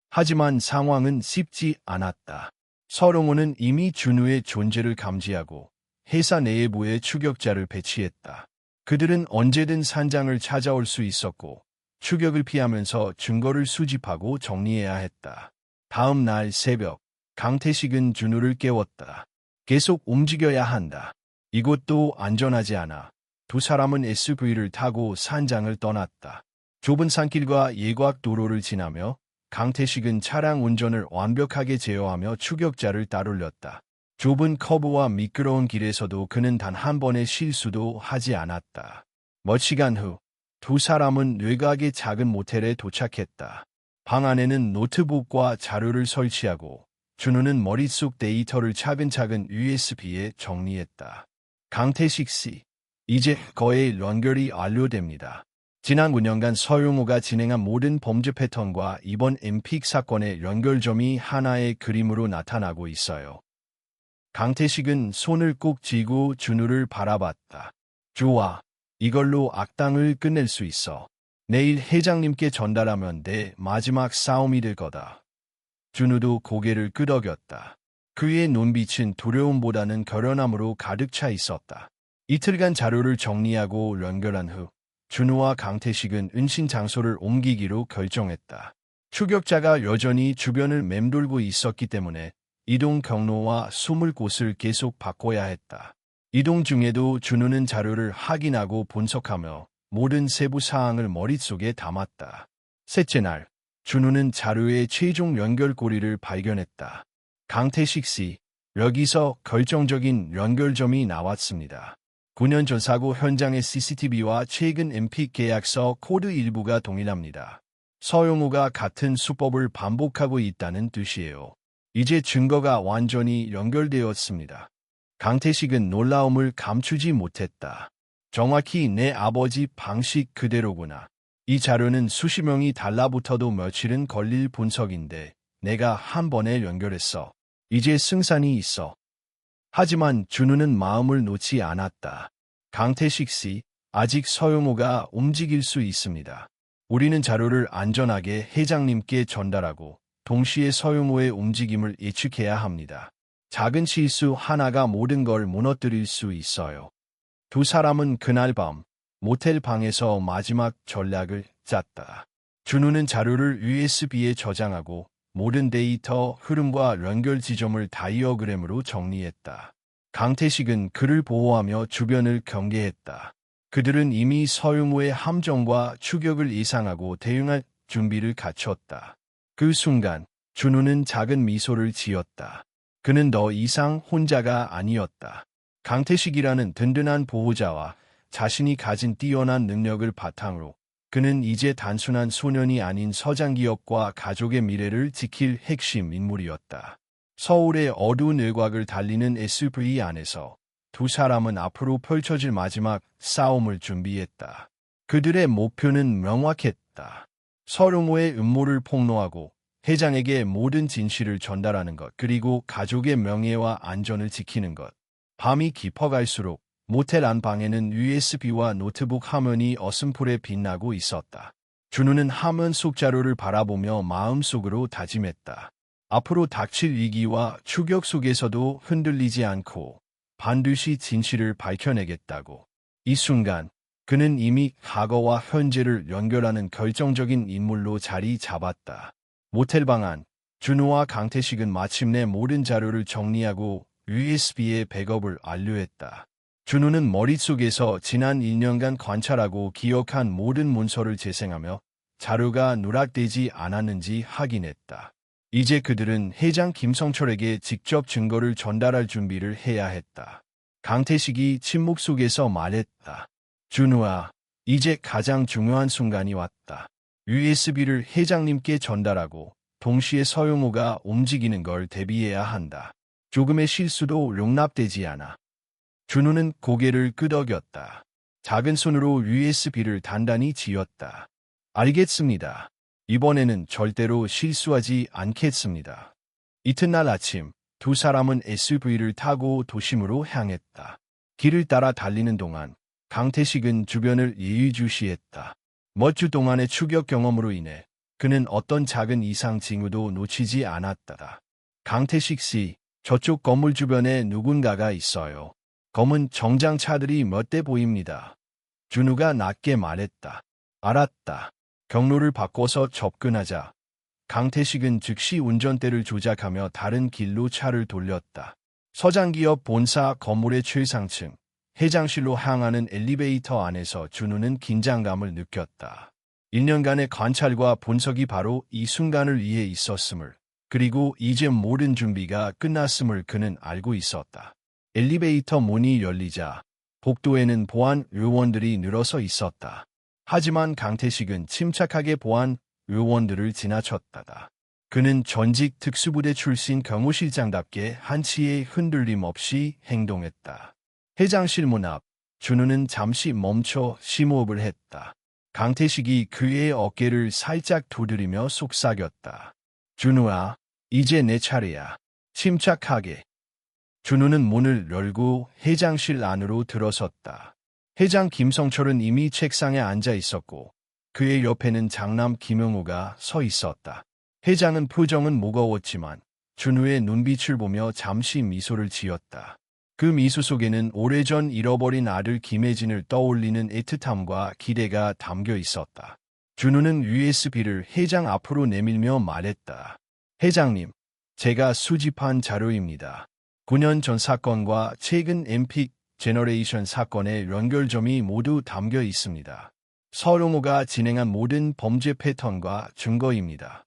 하지만 상황은 쉽지 않았다. 서롱호는 이미 준우의 존재를 감지하고 회사 내부에 추격자를 배치했다. 그들은 언제든 산장을 찾아올 수 있었고 추격을 피하면서 증거를 수집하고 정리해야 했다. 다음 날 새벽, 강태식은 준우를 깨웠다. 계속 움직여야 한다. 이곳도 안전하지 않아. 두 사람은 SUV를 타고 산장을 떠났다. 좁은 산길과 예곽 도로를 지나며 강태식은 차량 운전을 완벽하게 제어하며 추격자를 따돌렸다. 좁은 커브와 미끄러운 길에서도 그는 단 한 번의 실수도 하지 않았다. 몇 시간 후, 두 사람은 외곽의 작은 모텔에 도착했다. 방 안에는 노트북과 자료를 설치하고 준우는 머릿속 데이터를 차근차근 USB에 정리했다. 강태식 씨. 이제 거의 연결이 완료됩니다. 지난 5년간 서용호가 진행한 모든 범죄 패턴과 이번 엠픽 사건의 연결점이 하나의 그림으로 나타나고 있어요. 강태식은 손을 꼭 쥐고 준우를 바라봤다. 좋아. 이걸로 악당을 끝낼 수 있어. 내일 회장님께 전달하면 내 마지막 싸움이 될 거다. 준우도 고개를 끄덕였다. 그의 눈빛은 두려움보다는 결연함으로 가득 차 있었다. 이틀간 자료를 정리하고 연결한 후 준우와 강태식은 은신 장소를 옮기기로 결정했다. 추격자가 여전히 주변을 맴돌고 있었기 때문에 이동 경로와 숨을 곳을 계속 바꿔야 했다. 이동 중에도 준우는 자료를 확인하고 분석하며 모든 세부 사항을 머릿속에 담았다. 셋째 날, 준우는 자료의 최종 연결고리를 발견했다. 강태식 씨, 여기서 결정적인 연결점이 나왔습니다. 9년 전 사고 현장의 CCTV와 최근 엠픽 계약서 코드 일부가 동일합니다. 서용우가 같은 수법을 반복하고 있다는 뜻이에요. 이제 증거가 완전히 연결되었습니다. 강태식은 놀라움을 감추지 못했다. 정확히 내 아버지 방식 그대로구나. 이 자료는 수십 명이 달라붙어도 며칠은 걸릴 분석인데 내가 한 번에 연결했어. 이제 승산이 있어. 하지만 준우는 마음을 놓지 않았다. 강태식 씨, 아직 서용호가 움직일 수 있습니다. 우리는 자료를 안전하게 회장님께 전달하고 동시에 서용호의 움직임을 예측해야 합니다. 작은 실수 하나가 모든 걸 무너뜨릴 수 있어요. 두 사람은 그날 밤 모텔 방에서 마지막 전략을 짰다. 준우는 자료를 USB에 저장하고 모든 데이터 흐름과 연결 지점을 다이어그램으로 정리했다. 강태식은 그를 보호하며 주변을 경계했다. 그들은 이미 서용호의 함정과 추격을 예상하고 대응할 준비를 갖췄다. 그 순간 준우는 작은 미소를 지었다. 그는 더 이상 혼자가 아니었다. 강태식이라는 든든한 보호자와 자신이 가진 뛰어난 능력을 바탕으로 그는 이제 단순한 소년이 아닌 서장기업과 가족의 미래를 지킬 핵심 인물이었다. 서울의 어두운 일곽을 달리는 SUV 안에서 두 사람은 앞으로 펼쳐질 마지막 싸움을 준비했다. 그들의 목표는 명확했다. 서용호의 음모를 폭로하고 회장에게 모든 진실을 전달하는 것, 그리고 가족의 명예와 안전을 지키는 것. 밤이 깊어갈수록 모텔 안방에는 USB와 노트북 화면이 어슴푸레 빛나고 있었다. 준우는 화면 속 자료를 바라보며 마음속으로 다짐했다. 앞으로 닥칠 위기와 추격 속에서도 흔들리지 않고 반드시 진실을 밝혀내겠다고. 이 순간 그는 이미 과거와 현재를 연결하는 결정적인 인물로 자리 잡았다. 모텔방 안, 준우와 강태식은 마침내 모든 자료를 정리하고 USB에 백업을 완료했다. 준우는 머릿속에서 지난 1년간 관찰하고 기억한 모든 문서를 재생하며 자료가 누락되지 않았는지 확인했다. 이제 그들은 회장 김성철에게 직접 증거를 전달할 준비를 해야 했다. 강태식이 침묵 속에서 말했다. 준우아, 이제 가장 중요한 순간이 왔다. USB를 회장님께 전달하고 동시에 서용호가 움직이는 걸 대비해야 한다. 조금의 실수도 용납되지 않아. 준우는 고개를 끄덕였다. 작은 손으로 USB를 단단히 쥐었다. 알겠습니다. 이번에는 절대로 실수하지 않겠습니다. 이튿날 아침, 두 사람은 SUV를 타고 도심으로 향했다. 길을 따라 달리는 동안 강태식은 주변을 예의주시했다. 몇 주 동안의 추격 경험으로 인해 그는 어떤 작은 이상 징후도 놓치지 않았다. 강태식 씨, 저쪽 건물 주변에 누군가가 있어요. 검은 정장차들이 몇 대 보입니다. 준우가 낮게 말했다. 알았다. 경로를 바꿔서 접근하자. 강태식은 즉시 운전대를 조작하며 다른 길로 차를 돌렸다. 서장기업 본사 건물의 최상층, 회장실로 향하는 엘리베이터 안에서 준우는 긴장감을 느꼈다. 1년간의 관찰과 분석이 바로 이 순간을 위해 있었음을, 그리고 이제 모든 준비가 끝났음을 그는 알고 있었다. 엘리베이터 문이 열리자 복도에는 보안 요원들이 늘어서 있었다. 하지만 강태식은 침착하게 보안 요원들을 지나쳤다. 그는 전직 특수부대 출신 경호실장답게 한치의 흔들림 없이 행동했다. 회장실 문 앞, 준우는 잠시 멈춰 심호흡을 했다. 강태식이 그의 어깨를 살짝 두드리며 속삭였다. 준우아, 이제 내 차례야. 침착하게. 준우는 문을 열고 회장실 안으로 들어섰다. 회장 김성철은 이미 책상에 앉아 있었고 그의 옆에는 장남 김영우가 서 있었다. 회장은 표정은 무거웠지만 준우의 눈빛을 보며 잠시 미소를 지었다. 그 미소 속에는 오래전 잃어버린 아들 김혜진을 떠올리는 애틋함과 기대가 담겨 있었다. 준우는 USB를 회장 앞으로 내밀며 말했다. 회장님, 제가 수집한 자료입니다. 9년 전 사건과 최근 MP 제너레이션 사건의 연결점이 모두 담겨 있습니다. 서령호가 진행한 모든 범죄 패턴과 증거입니다.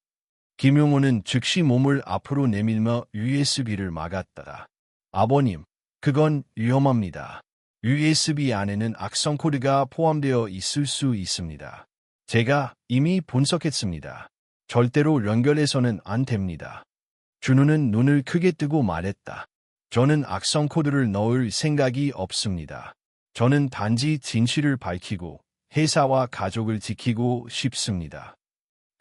김용호는 즉시 몸을 앞으로 내밀며 USB를 막았다. 아버님, 그건 위험합니다. USB 안에는 악성 코드가 포함되어 있을 수 있습니다. 제가 이미 분석했습니다. 절대로 연결해서는 안 됩니다. 준우는 눈을 크게 뜨고 말했다. 저는 악성 코드를 넣을 생각이 없습니다. 저는 단지 진실을 밝히고 회사와 가족을 지키고 싶습니다.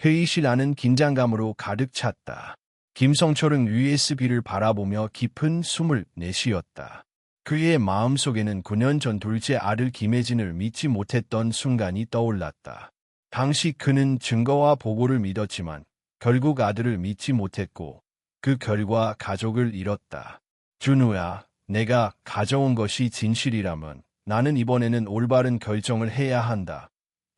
회의실 안은 긴장감으로 가득 찼다. 김성철은 USB를 바라보며 깊은 숨을 내쉬었다. 그의 마음속에는 9년 전 둘째 아들 김혜진을 믿지 못했던 순간이 떠올랐다. 당시 그는 증거와 보고를 믿었지만 결국 아들을 믿지 못했고 그 결과 가족을 잃었다. 준우야, 내가 가져온 것이 진실이라면 나는 이번에는 올바른 결정을 해야 한다.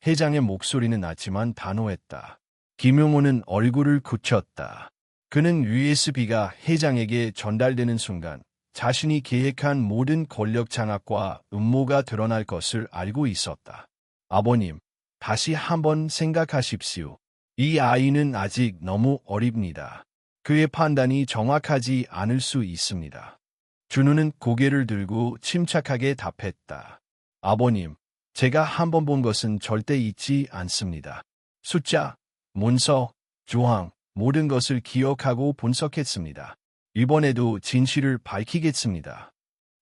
회장의 목소리는 낮지만 단호했다. 김용호는 얼굴을 굳혔다. 그는 USB가 회장에게 전달되는 순간 자신이 계획한 모든 권력 장악과 음모가 드러날 것을 알고 있었다. 아버님, 다시 한번 생각하십시오. 이 아이는 아직 너무 어립니다. 그의 판단이 정확하지 않을 수 있습니다. 준우는 고개를 들고 침착하게 답했다. 아버님, 제가 한 번 본 것은 절대 잊지 않습니다. 숫자, 문서, 조항, 모든 것을 기억하고 분석했습니다. 이번에도 진실을 밝히겠습니다.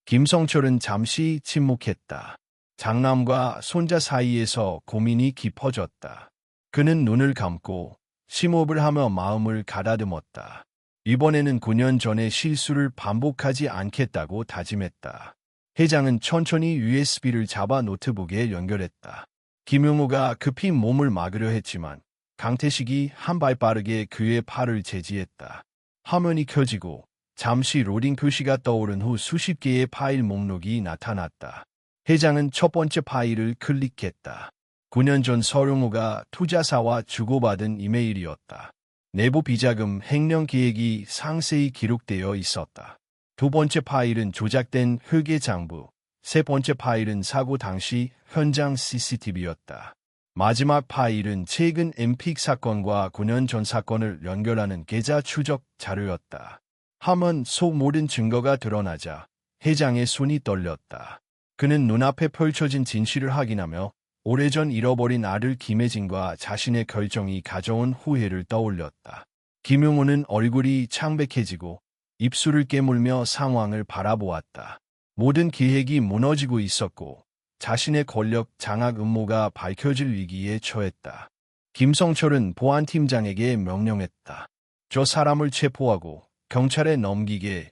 김성철은 잠시 침묵했다. 장남과 손자 사이에서 고민이 깊어졌다. 그는 눈을 감고 심호흡을 하며 마음을 가다듬었다. 이번에는 9년 전의 실수를 반복하지 않겠다고 다짐했다. 회장은 천천히 USB를 잡아 노트북에 연결했다. 김용호가 급히 몸을 막으려 했지만 강태식이 한 발 빠르게 그의 팔을 제지했다. 화면이 켜지고 잠시 로딩 표시가 떠오른 후 수십 개의 파일 목록이 나타났다. 회장은 첫 번째 파일을 클릭했다. 9년 전 서령호가 투자사와 주고받은 이메일이었다. 내부 비자금 횡령 계획이 상세히 기록되어 있었다. 두 번째 파일은 조작된 회계 장부, 세 번째 파일은 사고 당시 현장 CCTV였다. 마지막 파일은 최근 엠픽 사건과 9년 전 사건을 연결하는 계좌 추적 자료였다. 화면 속 모든 증거가 드러나자 회장의 손이 떨렸다. 그는 눈앞에 펼쳐진 진실을 확인하며 오래전 잃어버린 아들 김혜진과 자신의 결정이 가져온 후회를 떠올렸다. 김용호는 얼굴이 창백해지고 입술을 깨물며 상황을 바라보았다. 모든 계획이 무너지고 있었고 자신의 권력 장악 음모가 밝혀질 위기에 처했다. 김성철은 보안팀장에게 명령했다. 저 사람을 체포하고 경찰에 넘기게.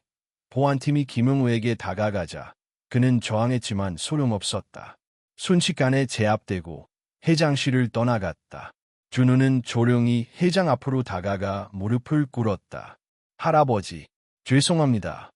보안팀이 김용호에게 다가가자 그는 저항했지만 소용없었다. 순식간에 제압되고 회장실을 떠나갔다. 준우는 조용히 회장 앞으로 다가가 무릎을 꿇었다. 할아버지, 죄송합니다.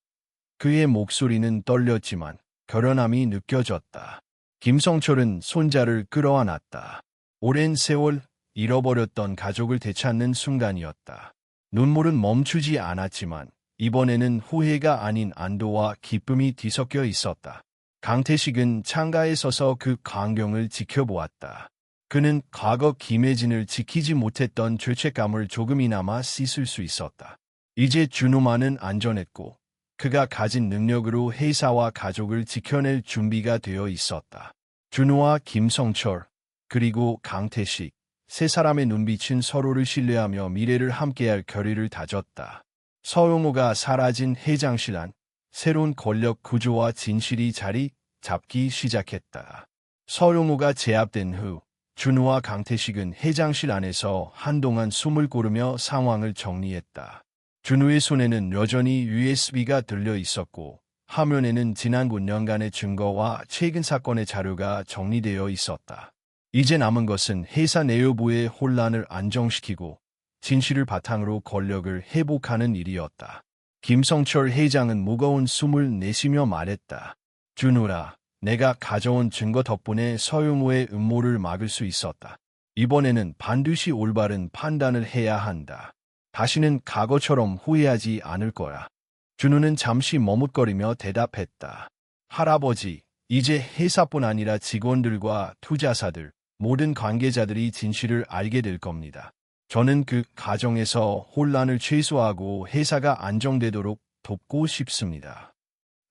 그의 목소리는 떨렸지만 결연함이 느껴졌다. 김성철은 손자를 끌어안았다. 오랜 세월 잃어버렸던 가족을 되찾는 순간이었다. 눈물은 멈추지 않았지만 이번에는 후회가 아닌 안도와 기쁨이 뒤섞여 있었다. 강태식은 창가에 서서 그 광경을 지켜보았다. 그는 과거 김혜진을 지키지 못했던 죄책감을 조금이나마 씻을 수 있었다. 이제 준우만은 안전했고 그가 가진 능력으로 회사와 가족을 지켜낼 준비가 되어 있었다. 준우와 김성철, 그리고 강태식, 세 사람의 눈빛은 서로를 신뢰하며 미래를 함께할 결의를 다졌다. 서용호가 사라진 회장실 안, 새로운 권력 구조와 진실이 자리 잡기 시작했다. 서용우가 제압된 후 준우와 강태식은 회장실 안에서 한동안 숨을 고르며 상황을 정리했다. 준우의 손에는 여전히 USB가 들려 있었고 화면에는 지난 9년간의 증거와 최근 사건의 자료가 정리되어 있었다. 이제 남은 것은 회사 내부의 혼란을 안정시키고 진실을 바탕으로 권력을 회복하는 일이었다. 김성철 회장은 무거운 숨을 내쉬며 말했다. 준우라, 내가 가져온 증거 덕분에 서용우의 음모를 막을 수 있었다. 이번에는 반드시 올바른 판단을 해야 한다. 다시는 과거처럼 후회하지 않을 거야. 준우는 잠시 머뭇거리며 대답했다. 할아버지, 이제 회사뿐 아니라 직원들과 투자사들, 모든 관계자들이 진실을 알게 될 겁니다. 저는 그 과정에서 혼란을 최소화하고 회사가 안정되도록 돕고 싶습니다.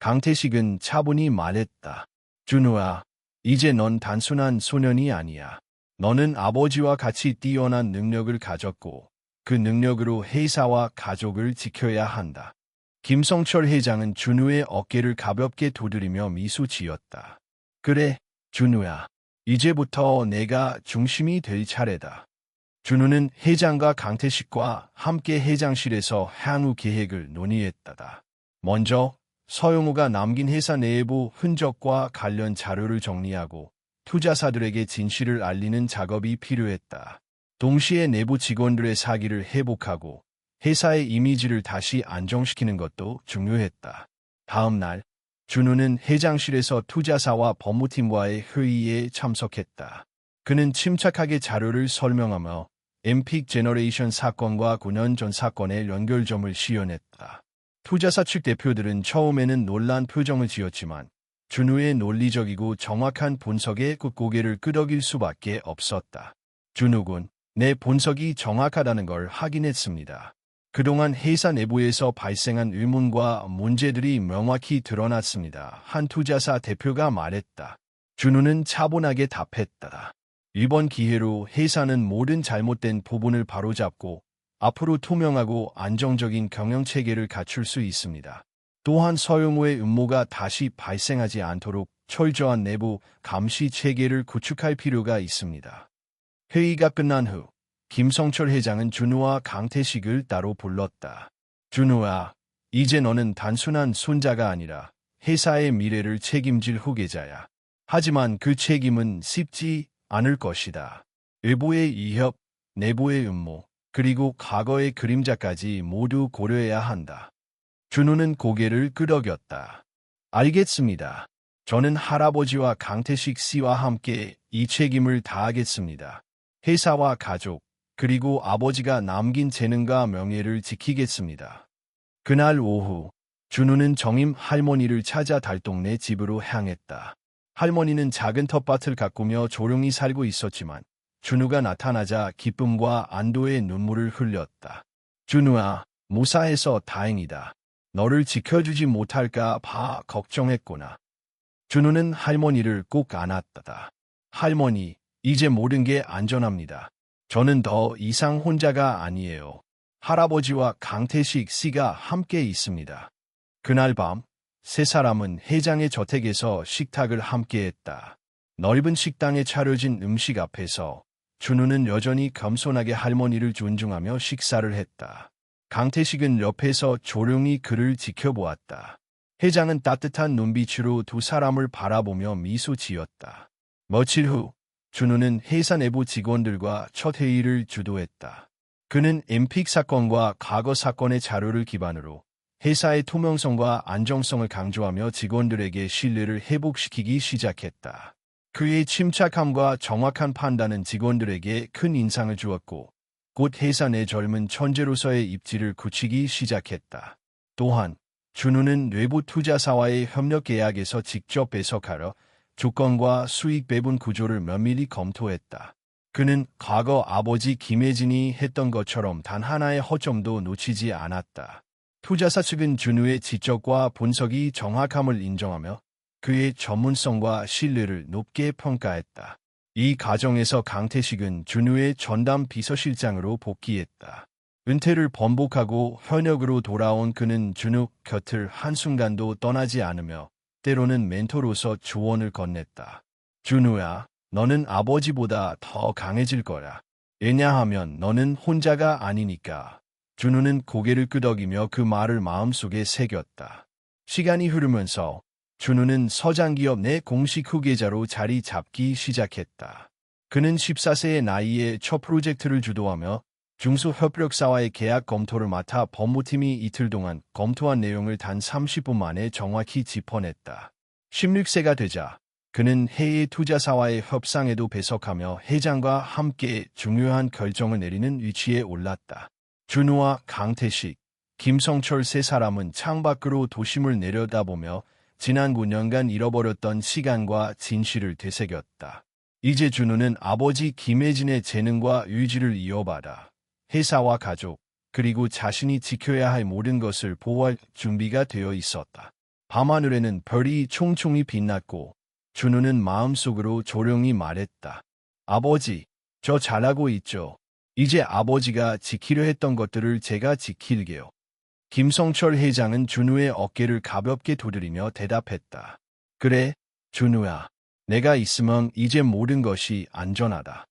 강태식은 차분히 말했다. 준우아, 이제 넌 단순한 소년이 아니야. 너는 아버지와 같이 뛰어난 능력을 가졌고 그 능력으로 회사와 가족을 지켜야 한다. 김성철 회장은 준우의 어깨를 가볍게 두드리며 미소 지었다. 그래, 준우야. 이제부터 내가 중심이 될 차례다. 준우는 회장과 강태식과 함께 회장실에서 향후 계획을 논의했다. 먼저 서용우가 남긴 회사 내부 흔적과 관련 자료를 정리하고 투자사들에게 진실을 알리는 작업이 필요했다. 동시에 내부 직원들의 사기를 회복하고 회사의 이미지를 다시 안정시키는 것도 중요했다. 다음 날, 준우는 회장실에서 투자사와 법무팀과의 회의에 참석했다. 그는 침착하게 자료를 설명하며 엠픽 제너레이션 사건과 9년 전 사건의 연결점을 시연했다. 투자사 측 대표들은 처음에는 놀란 표정을 지었지만 준우의 논리적이고 정확한 분석에 고개를 끄덕일 수밖에 없었다. 준우군, 내 분석이 정확하다는 걸 확인했습니다. 그동안 회사 내부에서 발생한 의문과 문제들이 명확히 드러났습니다. 한 투자사 대표가 말했다. 준우는 차분하게 답했다. 이번 기회로 회사는 모든 잘못된 부분을 바로잡고 앞으로 투명하고 안정적인 경영체계를 갖출 수 있습니다. 또한 서용우의 음모가 다시 발생하지 않도록 철저한 내부 감시 체계를 구축할 필요가 있습니다. 회의가 끝난 후 김성철 회장은 준우와 강태식을 따로 불렀다. 준우아, 이제 너는 단순한 손자가 아니라 회사의 미래를 책임질 후계자야. 하지만 그 책임은 쉽지 않을 것이다. 외부의 위협, 내부의 음모, 그리고 과거의 그림자까지 모두 고려해야 한다. 준우는 고개를 끄덕였다. 알겠습니다. 저는 할아버지와 강태식 씨와 함께 이 책임을 다하겠습니다. 회사와 가족, 그리고 아버지가 남긴 재능과 명예를 지키겠습니다. 그날 오후, 준우는 정임 할머니를 찾아 달동네 집으로 향했다. 할머니는 작은 텃밭을 가꾸며 조용히 살고 있었지만 준우가 나타나자 기쁨과 안도의 눈물을 흘렸다. 준우아, 무사해서 다행이다. 너를 지켜주지 못할까 봐 걱정했구나. 준우는 할머니를 꼭 안았다. 할머니, 이제 모든 게 안전합니다. 저는 더 이상 혼자가 아니에요. 할아버지와 강태식 씨가 함께 있습니다. 그날 밤, 세 사람은 회장의 저택에서 식탁을 함께했다. 넓은 식당에 차려진 음식 앞에서 준우는 여전히 겸손하게 할머니를 존중하며 식사를 했다. 강태식은 옆에서 조용히 그를 지켜보았다. 회장은 따뜻한 눈빛으로 두 사람을 바라보며 미소 지었다. 며칠 후, 준우는 회사 내부 직원들과 첫 회의를 주도했다. 그는 엠픽 사건과 과거 사건의 자료를 기반으로 회사의 투명성과 안정성을 강조하며 직원들에게 신뢰를 회복시키기 시작했다. 그의 침착함과 정확한 판단은 직원들에게 큰 인상을 주었고 곧 회사 내 젊은 천재로서의 입지를 굳히기 시작했다. 또한 준우는 외부 투자사와의 협력 계약에서 직접 배석하러 조건과 수익 배분 구조를 면밀히 검토했다. 그는 과거 아버지 김혜진이 했던 것처럼 단 하나의 허점도 놓치지 않았다. 투자사 측은 준우의 지적과 분석이 정확함을 인정하며 그의 전문성과 신뢰를 높게 평가했다. 이 과정에서 강태식은 준우의 전담 비서실장으로 복귀했다. 은퇴를 번복하고 현역으로 돌아온 그는 준우 곁을 한순간도 떠나지 않으며 때로는 멘토로서 조언을 건넸다. 준우야, 너는 아버지보다 더 강해질 거야. 왜냐하면 너는 혼자가 아니니까. 준우는 고개를 끄덕이며 그 말을 마음속에 새겼다. 시간이 흐르면서 준우는 서장기업 내 공식 후계자로 자리 잡기 시작했다. 그는 14세의 나이에 첫 프로젝트를 주도하며 중소협력사와의 계약 검토를 맡아 법무팀이 이틀 동안 검토한 내용을 단 30분 만에 정확히 짚어냈다. 16세가 되자 그는 해외 투자사와의 협상에도 배석하며 회장과 함께 중요한 결정을 내리는 위치에 올랐다. 준우와 강태식, 김성철 세 사람은 창밖으로 도심을 내려다보며 지난 9년간 잃어버렸던 시간과 진실을 되새겼다. 이제 준우는 아버지 김혜진의 재능과 의지를 이어받아 회사와 가족, 그리고 자신이 지켜야 할 모든 것을 보호할 준비가 되어 있었다. 밤하늘에는 별이 총총히 빛났고 준우는 마음속으로 조용히 말했다. 아버지, 저 잘하고 있죠. 이제 아버지가 지키려 했던 것들을 제가 지킬게요. 김성철 회장은 준우의 어깨를 가볍게 두드리며 대답했다. 그래, 준우야. 내가 있으면 이제 모든 것이 안전하다.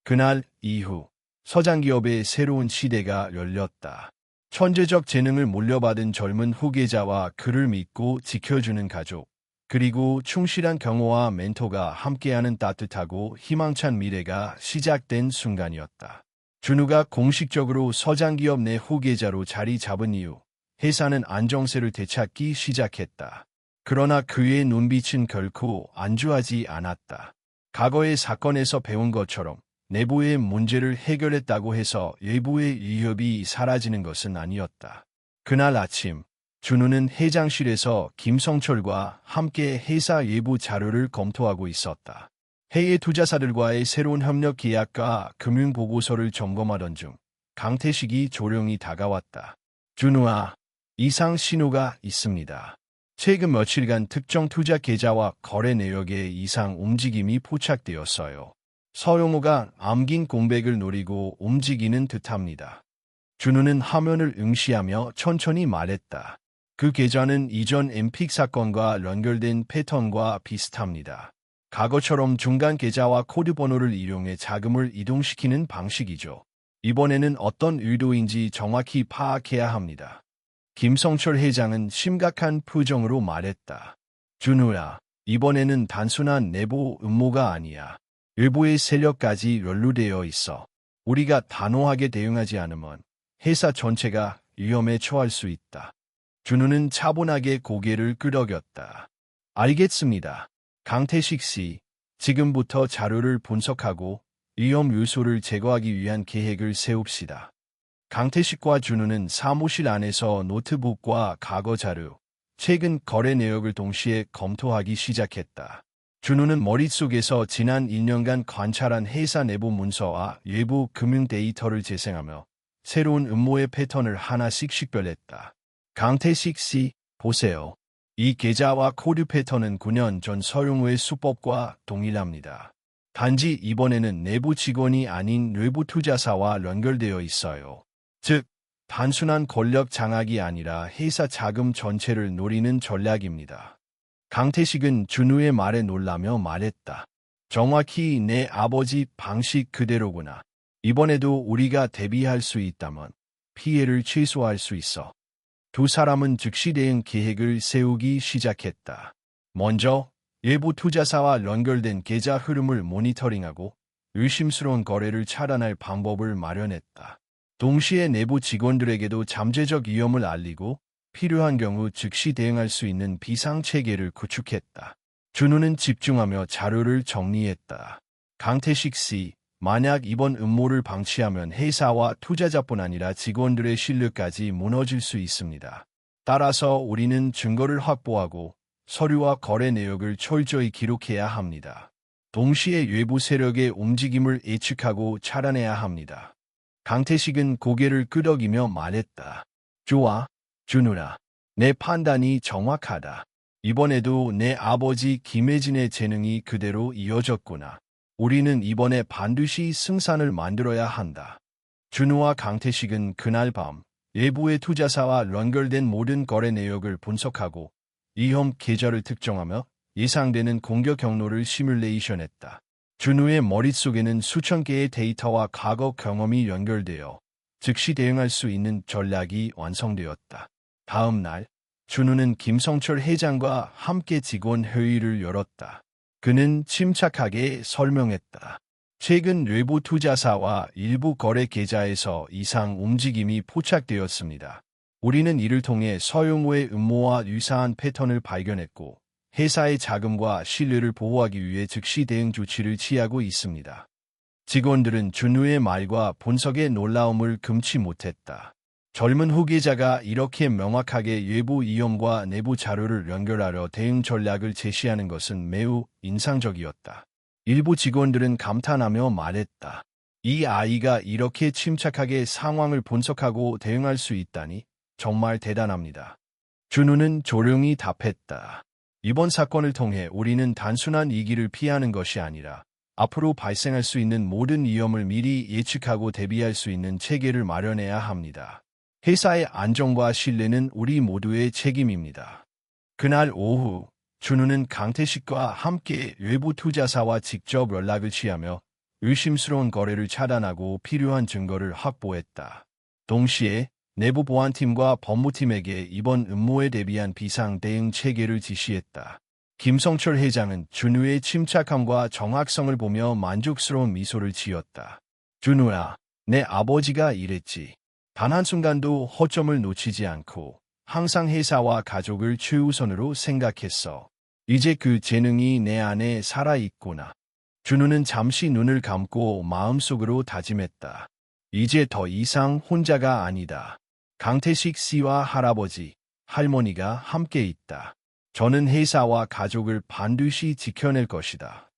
그날 이후 서장기업의 새로운 시대가 열렸다. 천재적 재능을 물려받은 젊은 후계자와 그를 믿고 지켜주는 가족, 그리고 충실한 경호와 멘토가 함께하는 따뜻하고 희망찬 미래가 시작된 순간이었다. 준우가 공식적으로 서장기업 내 후계자로 자리 잡은 이후 회사는 안정세를 되찾기 시작했다. 그러나 그의 눈빛은 결코 안주하지 않았다. 과거의 사건에서 배운 것처럼 내부의 문제를 해결했다고 해서 외부의 위협이 사라지는 것은 아니었다. 그날 아침, 준우는 회장실에서 김성철과 함께 회사 외부 자료를 검토하고 있었다. 해외 투자사들과의 새로운 협력 계약과 금융보고서를 점검하던 중 강태식이 조용히 다가왔다. 준우아, 이상 신호가 있습니다. 최근 며칠간 특정 투자 계좌와 거래 내역에 이상 움직임이 포착되었어요. 서영호가 암긴 공백을 노리고 움직이는 듯합니다. 준우는 화면을 응시하며 천천히 말했다. 그 계좌는 이전 엠픽 사건과 연결된 패턴과 비슷합니다. 과거처럼 중간 계좌와 코드 번호를 이용해 자금을 이동시키는 방식이죠. 이번에는 어떤 의도인지 정확히 파악해야 합니다. 김성철 회장은 심각한 표정으로 말했다. 준우야, 이번에는 단순한 내부 음모가 아니야. 일부의 세력까지 연루되어 있어. 우리가 단호하게 대응하지 않으면 회사 전체가 위험에 처할 수 있다. 준우는 차분하게 고개를 끄덕였다. 알겠습니다. 강태식 씨, 지금부터 자료를 분석하고 위험 요소를 제거하기 위한 계획을 세웁시다. 강태식과 준우는 사무실 안에서 노트북과 과거 자료, 최근 거래 내역을 동시에 검토하기 시작했다. 준우는 머릿속에서 지난 1년간 관찰한 회사 내부 문서와 외부 금융 데이터를 재생하며 새로운 음모의 패턴을 하나씩 식별했다. 강태식 씨, 보세요. 이 계좌와 코드 패턴은 9년 전 서용호의 수법과 동일합니다. 단지 이번에는 내부 직원이 아닌 외부 투자사와 연결되어 있어요. 즉, 단순한 권력 장악이 아니라 회사 자금 전체를 노리는 전략입니다. 강태식은 준우의 말에 놀라며 말했다. 정확히 내 아버지 방식 그대로구나. 이번에도 우리가 대비할 수 있다면 피해를 최소화할 수 있어. 두 사람은 즉시 대응 계획을 세우기 시작했다. 먼저 외부 투자사와 연결된 계좌 흐름을 모니터링하고 의심스러운 거래를 차단할 방법을 마련했다. 동시에 내부 직원들에게도 잠재적 위험을 알리고 필요한 경우 즉시 대응할 수 있는 비상체계를 구축했다. 준우는 집중하며 자료를 정리했다. 강태식 씨, 만약 이번 음모를 방치하면 회사와 투자자뿐 아니라 직원들의 신뢰까지 무너질 수 있습니다. 따라서 우리는 증거를 확보하고 서류와 거래 내역을 철저히 기록해야 합니다. 동시에 외부 세력의 움직임을 예측하고 차단해야 합니다. 강태식은 고개를 끄덕이며 말했다. 좋아, 준우라. 내 판단이 정확하다. 이번에도 내 아버지 김혜진의 재능이 그대로 이어졌구나. 우리는 이번에 반드시 승산을 만들어야 한다. 준우와 강태식은 그날 밤 외부의 투자사와 연결된 모든 거래 내역을 분석하고 위험 계좌를 특정하며 예상되는 공격 경로를 시뮬레이션했다. 준우의 머릿속에는 수천 개의 데이터와 과거 경험이 연결되어 즉시 대응할 수 있는 전략이 완성되었다. 다음 날, 준우는 김성철 회장과 함께 직원 회의를 열었다. 그는 침착하게 설명했다. 최근 외부 투자사와 일부 거래 계좌에서 이상 움직임이 포착되었습니다. 우리는 이를 통해 서용우의 음모와 유사한 패턴을 발견했고 회사의 자금과 신뢰를 보호하기 위해 즉시 대응 조치를 취하고 있습니다. 직원들은 준우의 말과 분석의 놀라움을 금치 못했다. 젊은 후계자가 이렇게 명확하게 외부 위험과 내부 자료를 연결하려 대응 전략을 제시하는 것은 매우 인상적이었다. 일부 직원들은 감탄하며 말했다. 이 아이가 이렇게 침착하게 상황을 분석하고 대응할 수 있다니 정말 대단합니다. 준우는 조용히 답했다. 이번 사건을 통해 우리는 단순한 이기를 피하는 것이 아니라 앞으로 발생할 수 있는 모든 위험을 미리 예측하고 대비할 수 있는 체계를 마련해야 합니다. 회사의 안정과 신뢰는 우리 모두의 책임입니다. 그날 오후, 준우는 강태식과 함께 외부 투자사와 직접 연락을 취하며 의심스러운 거래를 차단하고 필요한 증거를 확보했다. 동시에 내부 보안팀과 법무팀에게 이번 음모에 대비한 비상 대응 체계를 지시했다. 김성철 회장은 준우의 침착함과 정확성을 보며 만족스러운 미소를 지었다. 준우야, 내 아버지가 이랬지. 단 한순간도 허점을 놓치지 않고 항상 회사와 가족을 최우선으로 생각했어. 이제 그 재능이 내 안에 살아있구나. 준우는 잠시 눈을 감고 마음속으로 다짐했다. 이제 더 이상 혼자가 아니다. 강태식 씨와 할아버지, 할머니가 함께 있다. 저는 회사와 가족을 반드시 지켜낼 것이다.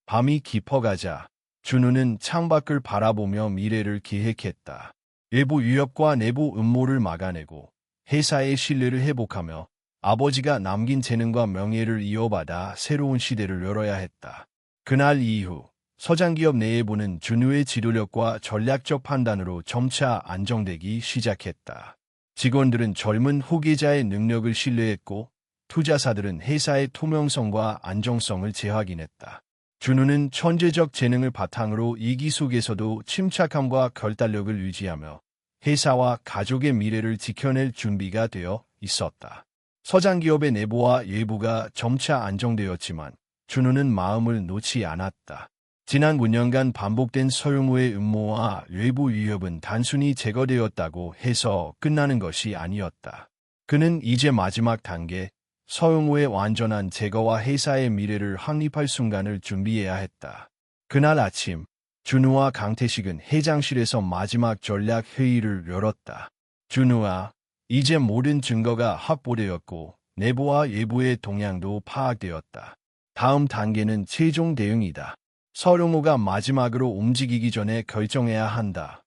밤이 깊어가자 준우는 창밖을 바라보며 미래를 기획했다. 외부 위협과 내부 음모를 막아내고 회사의 신뢰를 회복하며 아버지가 남긴 재능과 명예를 이어받아 새로운 시대를 열어야 했다. 그날 이후 서장기업 내부는 준우의 지도력과 전략적 판단으로 점차 안정되기 시작했다. 직원들은 젊은 후계자의 능력을 신뢰했고 투자사들은 회사의 투명성과 안정성을 재확인했다. 준우는 천재적 재능을 바탕으로 위기 속에서도 침착함과 결단력을 유지하며 회사와 가족의 미래를 지켜낼 준비가 되어 있었다. 서장기업의 내부와 외부가 점차 안정되었지만 준우는 마음을 놓지 않았다. 지난 9년간 반복된 서용우의 음모와 외부 위협은 단순히 제거되었다고 해서 끝나는 것이 아니었다. 그는 이제 마지막 단계, 서용우의 완전한 제거와 회사의 미래를 확립할 순간을 준비해야 했다. 그날 아침, 준우와 강태식은 회장실에서 마지막 전략 회의를 열었다. 준우아, 이제 모든 증거가 확보되었고 내부와 외부의 동향도 파악되었다. 다음 단계는 최종 대응이다. 서용우가 마지막으로 움직이기 전에 결정해야 한다.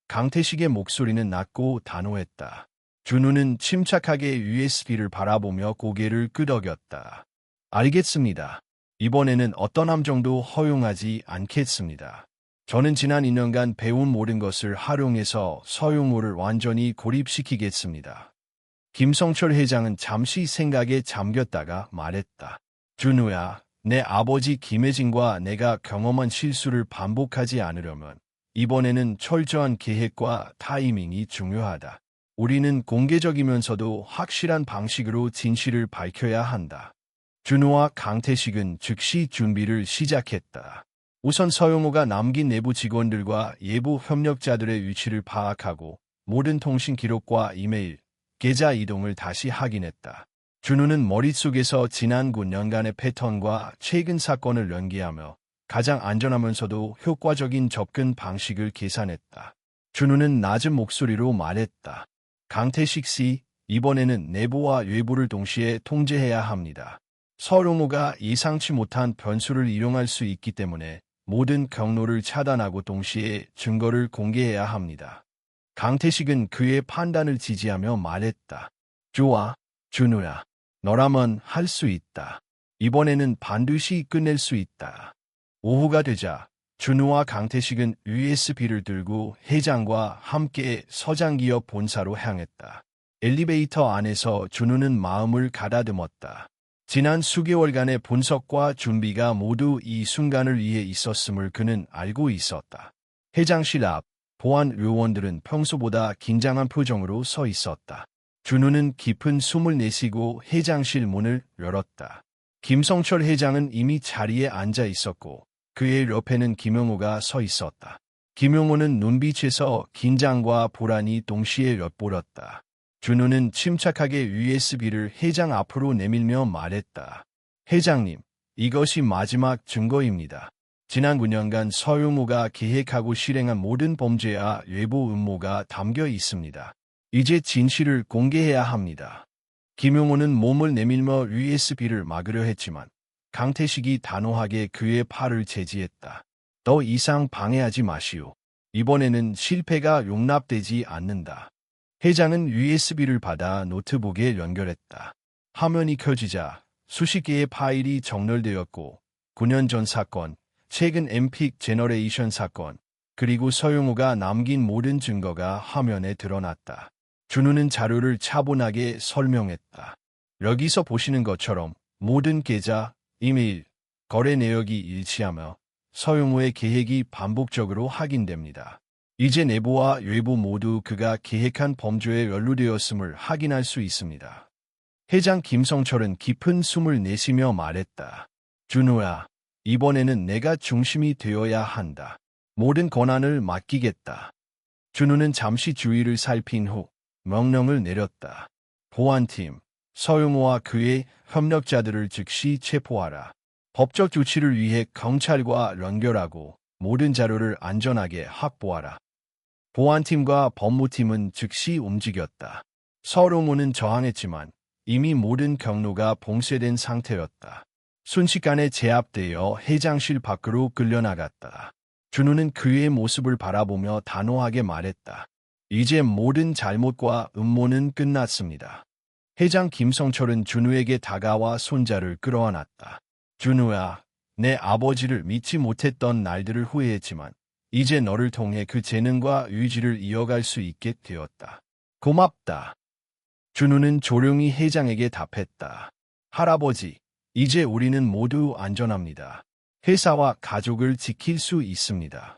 강태식의 목소리는 낮고 단호했다. 준우는 침착하게 USB를 바라보며 고개를 끄덕였다. 알겠습니다. 이번에는 어떤 함정도 허용하지 않겠습니다. 저는 지난 2년간 배운 모든 것을 활용해서 서용우를 완전히 고립시키겠습니다. 김성철 회장은 잠시 생각에 잠겼다가 말했다. 준우야, 내 아버지 김혜진과 내가 경험한 실수를 반복하지 않으려면 이번에는 철저한 계획과 타이밍이 중요하다. 우리는 공개적이면서도 확실한 방식으로 진실을 밝혀야 한다. 준우와 강태식은 즉시 준비를 시작했다. 우선 서용우가 남긴 내부 직원들과 외부 협력자들의 위치를 파악하고 모든 통신 기록과 이메일, 계좌 이동을 다시 확인했다. 준우는 머릿속에서 지난 9년간의 패턴과 최근 사건을 연기하며 가장 안전하면서도 효과적인 접근 방식을 계산했다. 준우는 낮은 목소리로 말했다. 강태식 씨, 이번에는 내부와 외부를 동시에 통제해야 합니다. 서용우가 예상치 못한 변수를 이용할 수 있기 때문에 모든 경로를 차단하고 동시에 증거를 공개해야 합니다. 강태식은 그의 판단을 지지하며 말했다. 좋아, 준우야. 너라면 할 수 있다. 이번에는 반드시 끝낼 수 있다. 오후가 되자 준우와 강태식은 USB를 들고 회장과 함께 서장기업 본사로 향했다. 엘리베이터 안에서 준우는 마음을 가다듬었다. 지난 수개월간의 분석과 준비가 모두 이 순간을 위해 있었음을 그는 알고 있었다. 회장실 앞 보안 요원들은 평소보다 긴장한 표정으로 서 있었다. 준우는 깊은 숨을 내쉬고 회장실 문을 열었다. 김성철 회장은 이미 자리에 앉아 있었고 그의 옆에는 김용호가 서 있었다. 김용호는 눈빛에서 긴장과 불안이 동시에 엿보였다. 준우는 침착하게 USB를 회장 앞으로 내밀며 말했다. 회장님, 이것이 마지막 증거입니다. 지난 9년간 서용우가 계획하고 실행한 모든 범죄와 외부 음모가 담겨 있습니다. 이제 진실을 공개해야 합니다. 김용호는 몸을 내밀며 USB를 막으려 했지만 강태식이 단호하게 그의 팔을 제지했다. 더 이상 방해하지 마시오. 이번에는 실패가 용납되지 않는다. 회장은 USB를 받아 노트북에 연결했다. 화면이 켜지자 수십 개의 파일이 정렬되었고 9년 전 사건, 최근 엠픽 제너레이션 사건, 그리고 서용우가 남긴 모든 증거가 화면에 드러났다. 준우는 자료를 차분하게 설명했다. 여기서 보시는 것처럼 모든 계좌, 이메일, 거래 내역이 일치하며 서용우의 계획이 반복적으로 확인됩니다. 이제 내부와 외부 모두 그가 계획한 범죄에 연루되었음을 확인할 수 있습니다. 회장 김성철은 깊은 숨을 내쉬며 말했다. 준우야, 이번에는 내가 중심이 되어야 한다. 모든 권한을 맡기겠다. 준우는 잠시 주위를 살핀 후 명령을 내렸다. 보안팀, 서용호와 그의 협력자들을 즉시 체포하라. 법적 조치를 위해 경찰과 연결하고 모든 자료를 안전하게 확보하라. 보안팀과 법무팀은 즉시 움직였다. 서용호는 저항했지만 이미 모든 경로가 봉쇄된 상태였다. 순식간에 제압되어 회장실 밖으로 끌려나갔다. 준우는 그의 모습을 바라보며 단호하게 말했다. 이제 모든 잘못과 음모는 끝났습니다. 회장 김성철은 준우에게 다가와 손자를 끌어안았다. 준우야, 내 아버지를 믿지 못했던 날들을 후회했지만 이제 너를 통해 그 재능과 의지를 이어갈 수 있게 되었다. 고맙다. 준우는 조용히 회장에게 답했다. 할아버지, 이제 우리는 모두 안전합니다. 회사와 가족을 지킬 수 있습니다.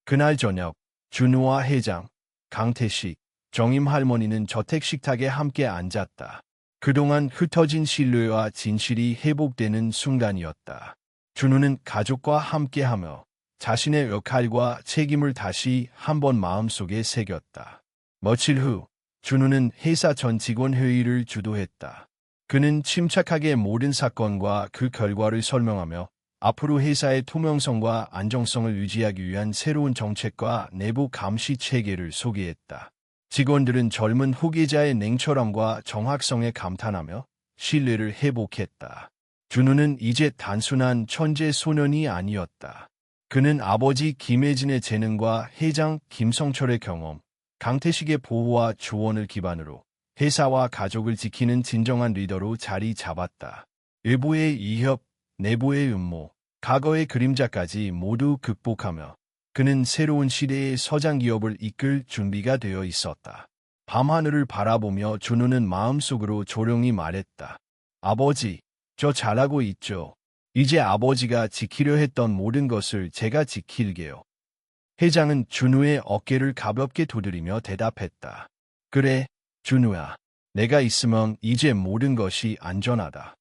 그날 저녁, 준우와 회장, 강태식, 정임 할머니는 저택 식탁에 함께 앉았다. 그동안 흩어진 신뢰와 진실이 회복되는 순간이었다. 준우는 가족과 함께하며 자신의 역할과 책임을 다시 한번 마음속에 새겼다. 며칠 후, 준우는 회사 전 직원 회의를 주도했다. 그는 침착하게 모든 사건과 그 결과를 설명하며 앞으로 회사의 투명성과 안정성을 유지하기 위한 새로운 정책과 내부 감시 체계를 소개했다. 직원들은 젊은 후계자의 냉철함과 정확성에 감탄하며 신뢰를 회복했다. 준우는 이제 단순한 천재 소년이 아니었다. 그는 아버지 김혜진의 재능과 회장 김성철의 경험, 강태식의 보호와 조언을 기반으로 회사와 가족을 지키는 진정한 리더로 자리 잡았다. 외부의 위협, 내부의 음모, 과거의 그림자까지 모두 극복하며 그는 새로운 시대의 서장기업을 이끌 준비가 되어 있었다. 밤하늘을 바라보며 준우는 마음속으로 조용히 말했다. 아버지, 저 잘하고 있죠. 이제 아버지가 지키려 했던 모든 것을 제가 지킬게요. 회장은 준우의 어깨를 가볍게 두드리며 대답했다. 그래, 준우야. 내가 있으면 이제 모든 것이 안전하다.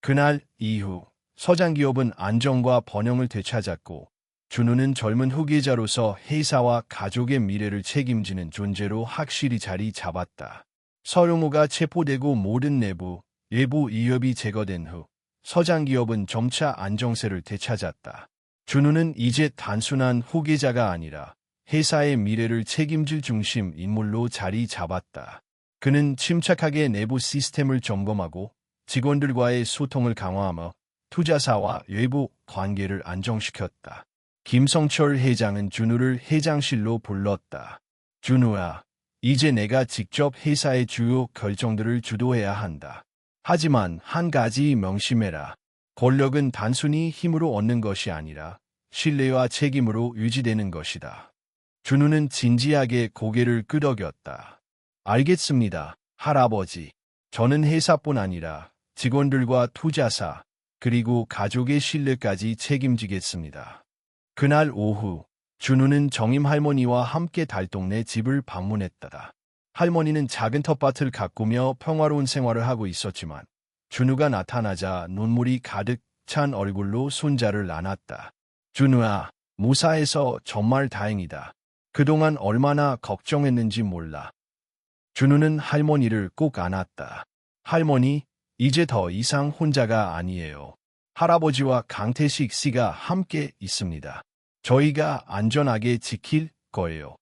그날 이후 서장기업은 안정과 번영을 되찾았고 준우는 젊은 후계자로서 회사와 가족의 미래를 책임지는 존재로 확실히 자리 잡았다. 서용호가 체포되고 모든 내부, 외부 위협이 제거된 후 서장기업은 점차 안정세를 되찾았다. 준우는 이제 단순한 후계자가 아니라 회사의 미래를 책임질 중심 인물로 자리 잡았다. 그는 침착하게 내부 시스템을 점검하고 직원들과의 소통을 강화하며 투자사와 외부 관계를 안정시켰다. 김성철 회장은 준우를 회장실로 불렀다. 준우야, 이제 내가 직접 회사의 주요 결정들을 주도해야 한다. 하지만 한 가지 명심해라. 권력은 단순히 힘으로 얻는 것이 아니라 신뢰와 책임으로 유지되는 것이다. 준우는 진지하게 고개를 끄덕였다. 알겠습니다, 할아버지. 저는 회사뿐 아니라 직원들과 투자사, 그리고 가족의 신뢰까지 책임지겠습니다. 그날 오후, 준우는 정임 할머니와 함께 달동네 집을 방문했다. 할머니는 작은 텃밭을 가꾸며 평화로운 생활을 하고 있었지만 준우가 나타나자 눈물이 가득 찬 얼굴로 손자를 안았다. 준우야, 무사해서 정말 다행이다. 그동안 얼마나 걱정했는지 몰라. 준우는 할머니를 꼭 안았다. 할머니, 이제 더 이상 혼자가 아니에요. 할아버지와 강태식 씨가 함께 있습니다. 저희가 안전하게 지킬 거예요.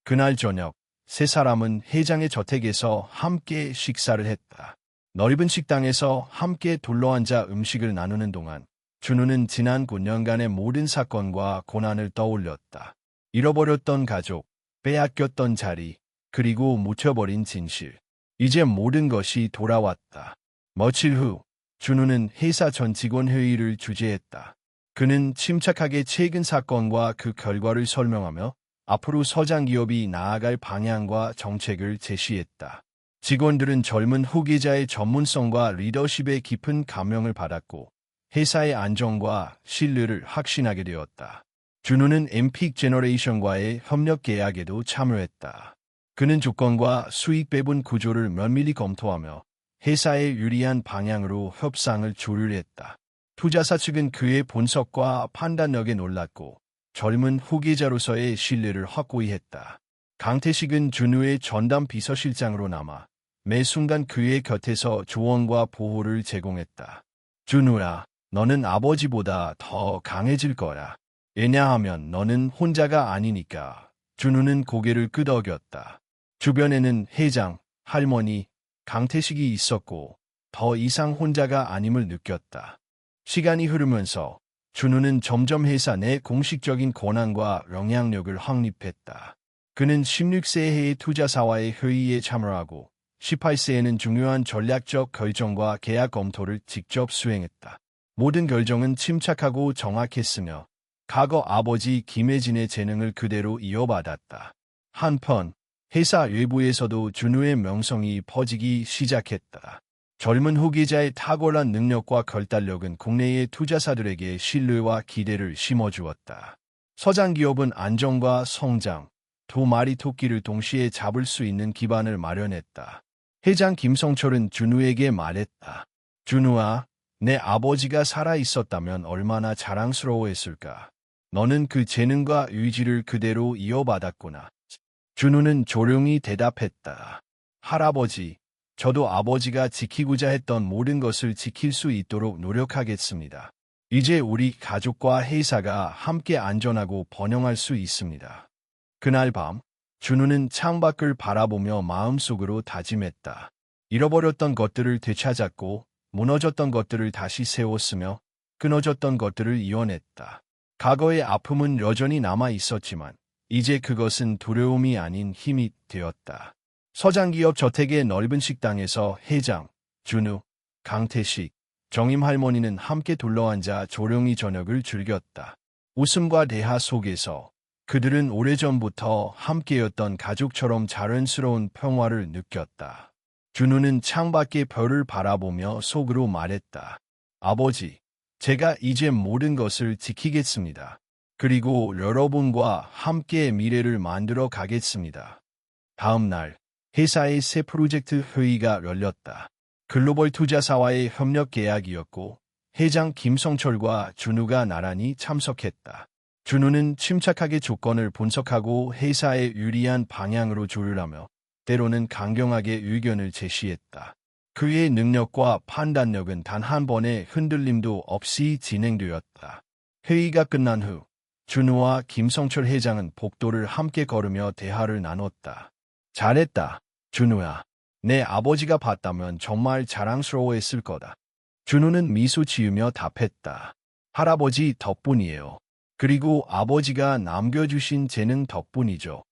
그날 저녁, 세 사람은 회장의 저택에서 함께 식사를 했다. 넓은 식당에서 함께 둘러앉아 음식을 나누는 동안 준우는 지난 9년간의 모든 사건과 고난을 떠올렸다. 잃어버렸던 가족, 빼앗겼던 자리, 그리고 묻혀버린 진실. 이제 모든 것이 돌아왔다. 며칠 후, 준우는 회사 전 직원 회의를 주재했다. 그는 침착하게 최근 사건과 그 결과를 설명하며 앞으로 서장 기업이 나아갈 방향과 정책을 제시했다. 직원들은 젊은 후계자의 전문성과 리더십에 깊은 감명을 받았고 회사의 안정과 신뢰를 확신하게 되었다. 준우는 엠픽 제너레이션과의 협력 계약에도 참여했다. 그는 조건과 수익 배분 구조를 면밀히 검토하며 회사에 유리한 방향으로 협상을 조율했다. 투자사 측은 그의 분석과 판단력에 놀랐고 젊은 후계자로서의 신뢰를 확고히 했다. 강태식은 준우의 전담 비서실장으로 남아 매 순간 그의 곁에서 조언과 보호를 제공했다. 준우야, 너는 아버지보다 더 강해질 거야. 왜냐하면 너는 혼자가 아니니까. 준우는 고개를 끄덕였다. 주변에는 회장, 할머니, 강태식이 있었고 더 이상 혼자가 아님을 느꼈다. 시간이 흐르면서 준우는 점점 회사 내 공식적인 권한과 영향력을 확립했다. 그는 16세 해의 투자사와의 회의에 참여하고 18세에는 중요한 전략적 결정과 계약 검토를 직접 수행했다. 모든 결정은 침착하고 정확했으며 과거 아버지 김혜진의 재능을 그대로 이어받았다. 한편 회사 외부에서도 준우의 명성이 퍼지기 시작했다. 젊은 후계자의 탁월한 능력과 결단력은 국내의 투자사들에게 신뢰와 기대를 심어주었다. 서장 기업은 안정과 성장, 두 마리 토끼를 동시에 잡을 수 있는 기반을 마련했다. 회장 김성철은 준우에게 말했다. 준우아, 내 아버지가 살아있었다면 얼마나 자랑스러워했을까. 너는 그 재능과 의지를 그대로 이어받았구나. 준우는 조용히 대답했다. 할아버지, 저도 아버지가 지키고자 했던 모든 것을 지킬 수 있도록 노력하겠습니다. 이제 우리 가족과 회사가 함께 안전하고 번영할 수 있습니다. 그날 밤, 준우는 창밖을 바라보며 마음속으로 다짐했다. 잃어버렸던 것들을 되찾았고 무너졌던 것들을 다시 세웠으며 끊어졌던 것들을 이어냈다. 과거의 아픔은 여전히 남아 있었지만 이제 그것은 두려움이 아닌 힘이 되었다. 서장기업 저택의 넓은 식당에서 회장, 준우, 강태식, 정임 할머니는 함께 둘러앉아 조용히 저녁을 즐겼다. 웃음과 대화 속에서 그들은 오래전부터 함께였던 가족처럼 자연스러운 평화를 느꼈다. 준우는 창밖의 별을 바라보며 속으로 말했다. 아버지, 제가 이제 모든 것을 지키겠습니다. 그리고 여러분과 함께 미래를 만들어 가겠습니다. 다음 날, 회사의 새 프로젝트 회의가 열렸다. 글로벌 투자사와의 협력 계약이었고 회장 김성철과 준우가 나란히 참석했다. 준우는 침착하게 조건을 분석하고 회사에 유리한 방향으로 조율하며 때로는 강경하게 의견을 제시했다. 그의 능력과 판단력은 단 한 번의 흔들림도 없이 진행되었다. 회의가 끝난 후 준우와 김성철 회장은 복도를 함께 걸으며 대화를 나눴다. 잘했다, 준우야. 내 아버지가 봤다면 정말 자랑스러워했을 거다. 준우는 미소 지으며 답했다. 할아버지 덕분이에요. 그리고 아버지가 남겨주신 재능 덕분이죠.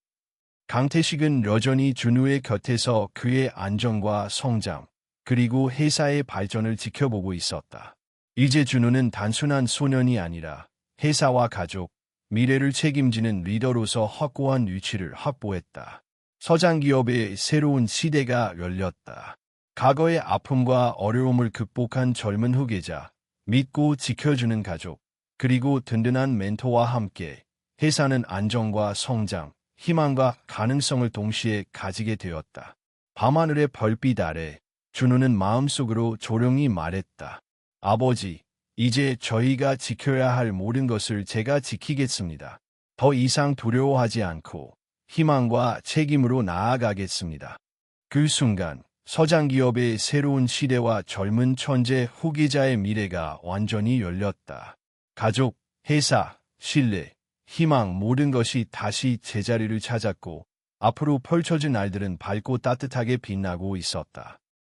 강태식은 여전히 준우의 곁에서 그의 안정과 성장, 그리고 회사의 발전을 지켜보고 있었다. 이제 준우는 단순한 소년이 아니라 회사와 가족, 미래를 책임지는 리더로서 확고한 위치를 확보했다. 서장기업의 새로운 시대가 열렸다. 과거의 아픔과 어려움을 극복한 젊은 후계자, 믿고 지켜주는 가족, 그리고 든든한 멘토와 함께 회사는 안정과 성장, 희망과 가능성을 동시에 가지게 되었다. 밤하늘의 별빛 아래 준우는 마음속으로 조용히 말했다. 아버지, 이제 저희가 지켜야 할 모든 것을 제가 지키겠습니다. 더 이상 두려워하지 않고 희망과 책임으로 나아가겠습니다. 그 순간 서장기업의 새로운 시대와 젊은 천재 후계자의 미래가 완전히 열렸다. 가족, 회사, 신뢰, 희망 모든 것이 다시 제자리를 찾았고 앞으로 펼쳐진 날들은 밝고 따뜻하게 빛나고 있었다.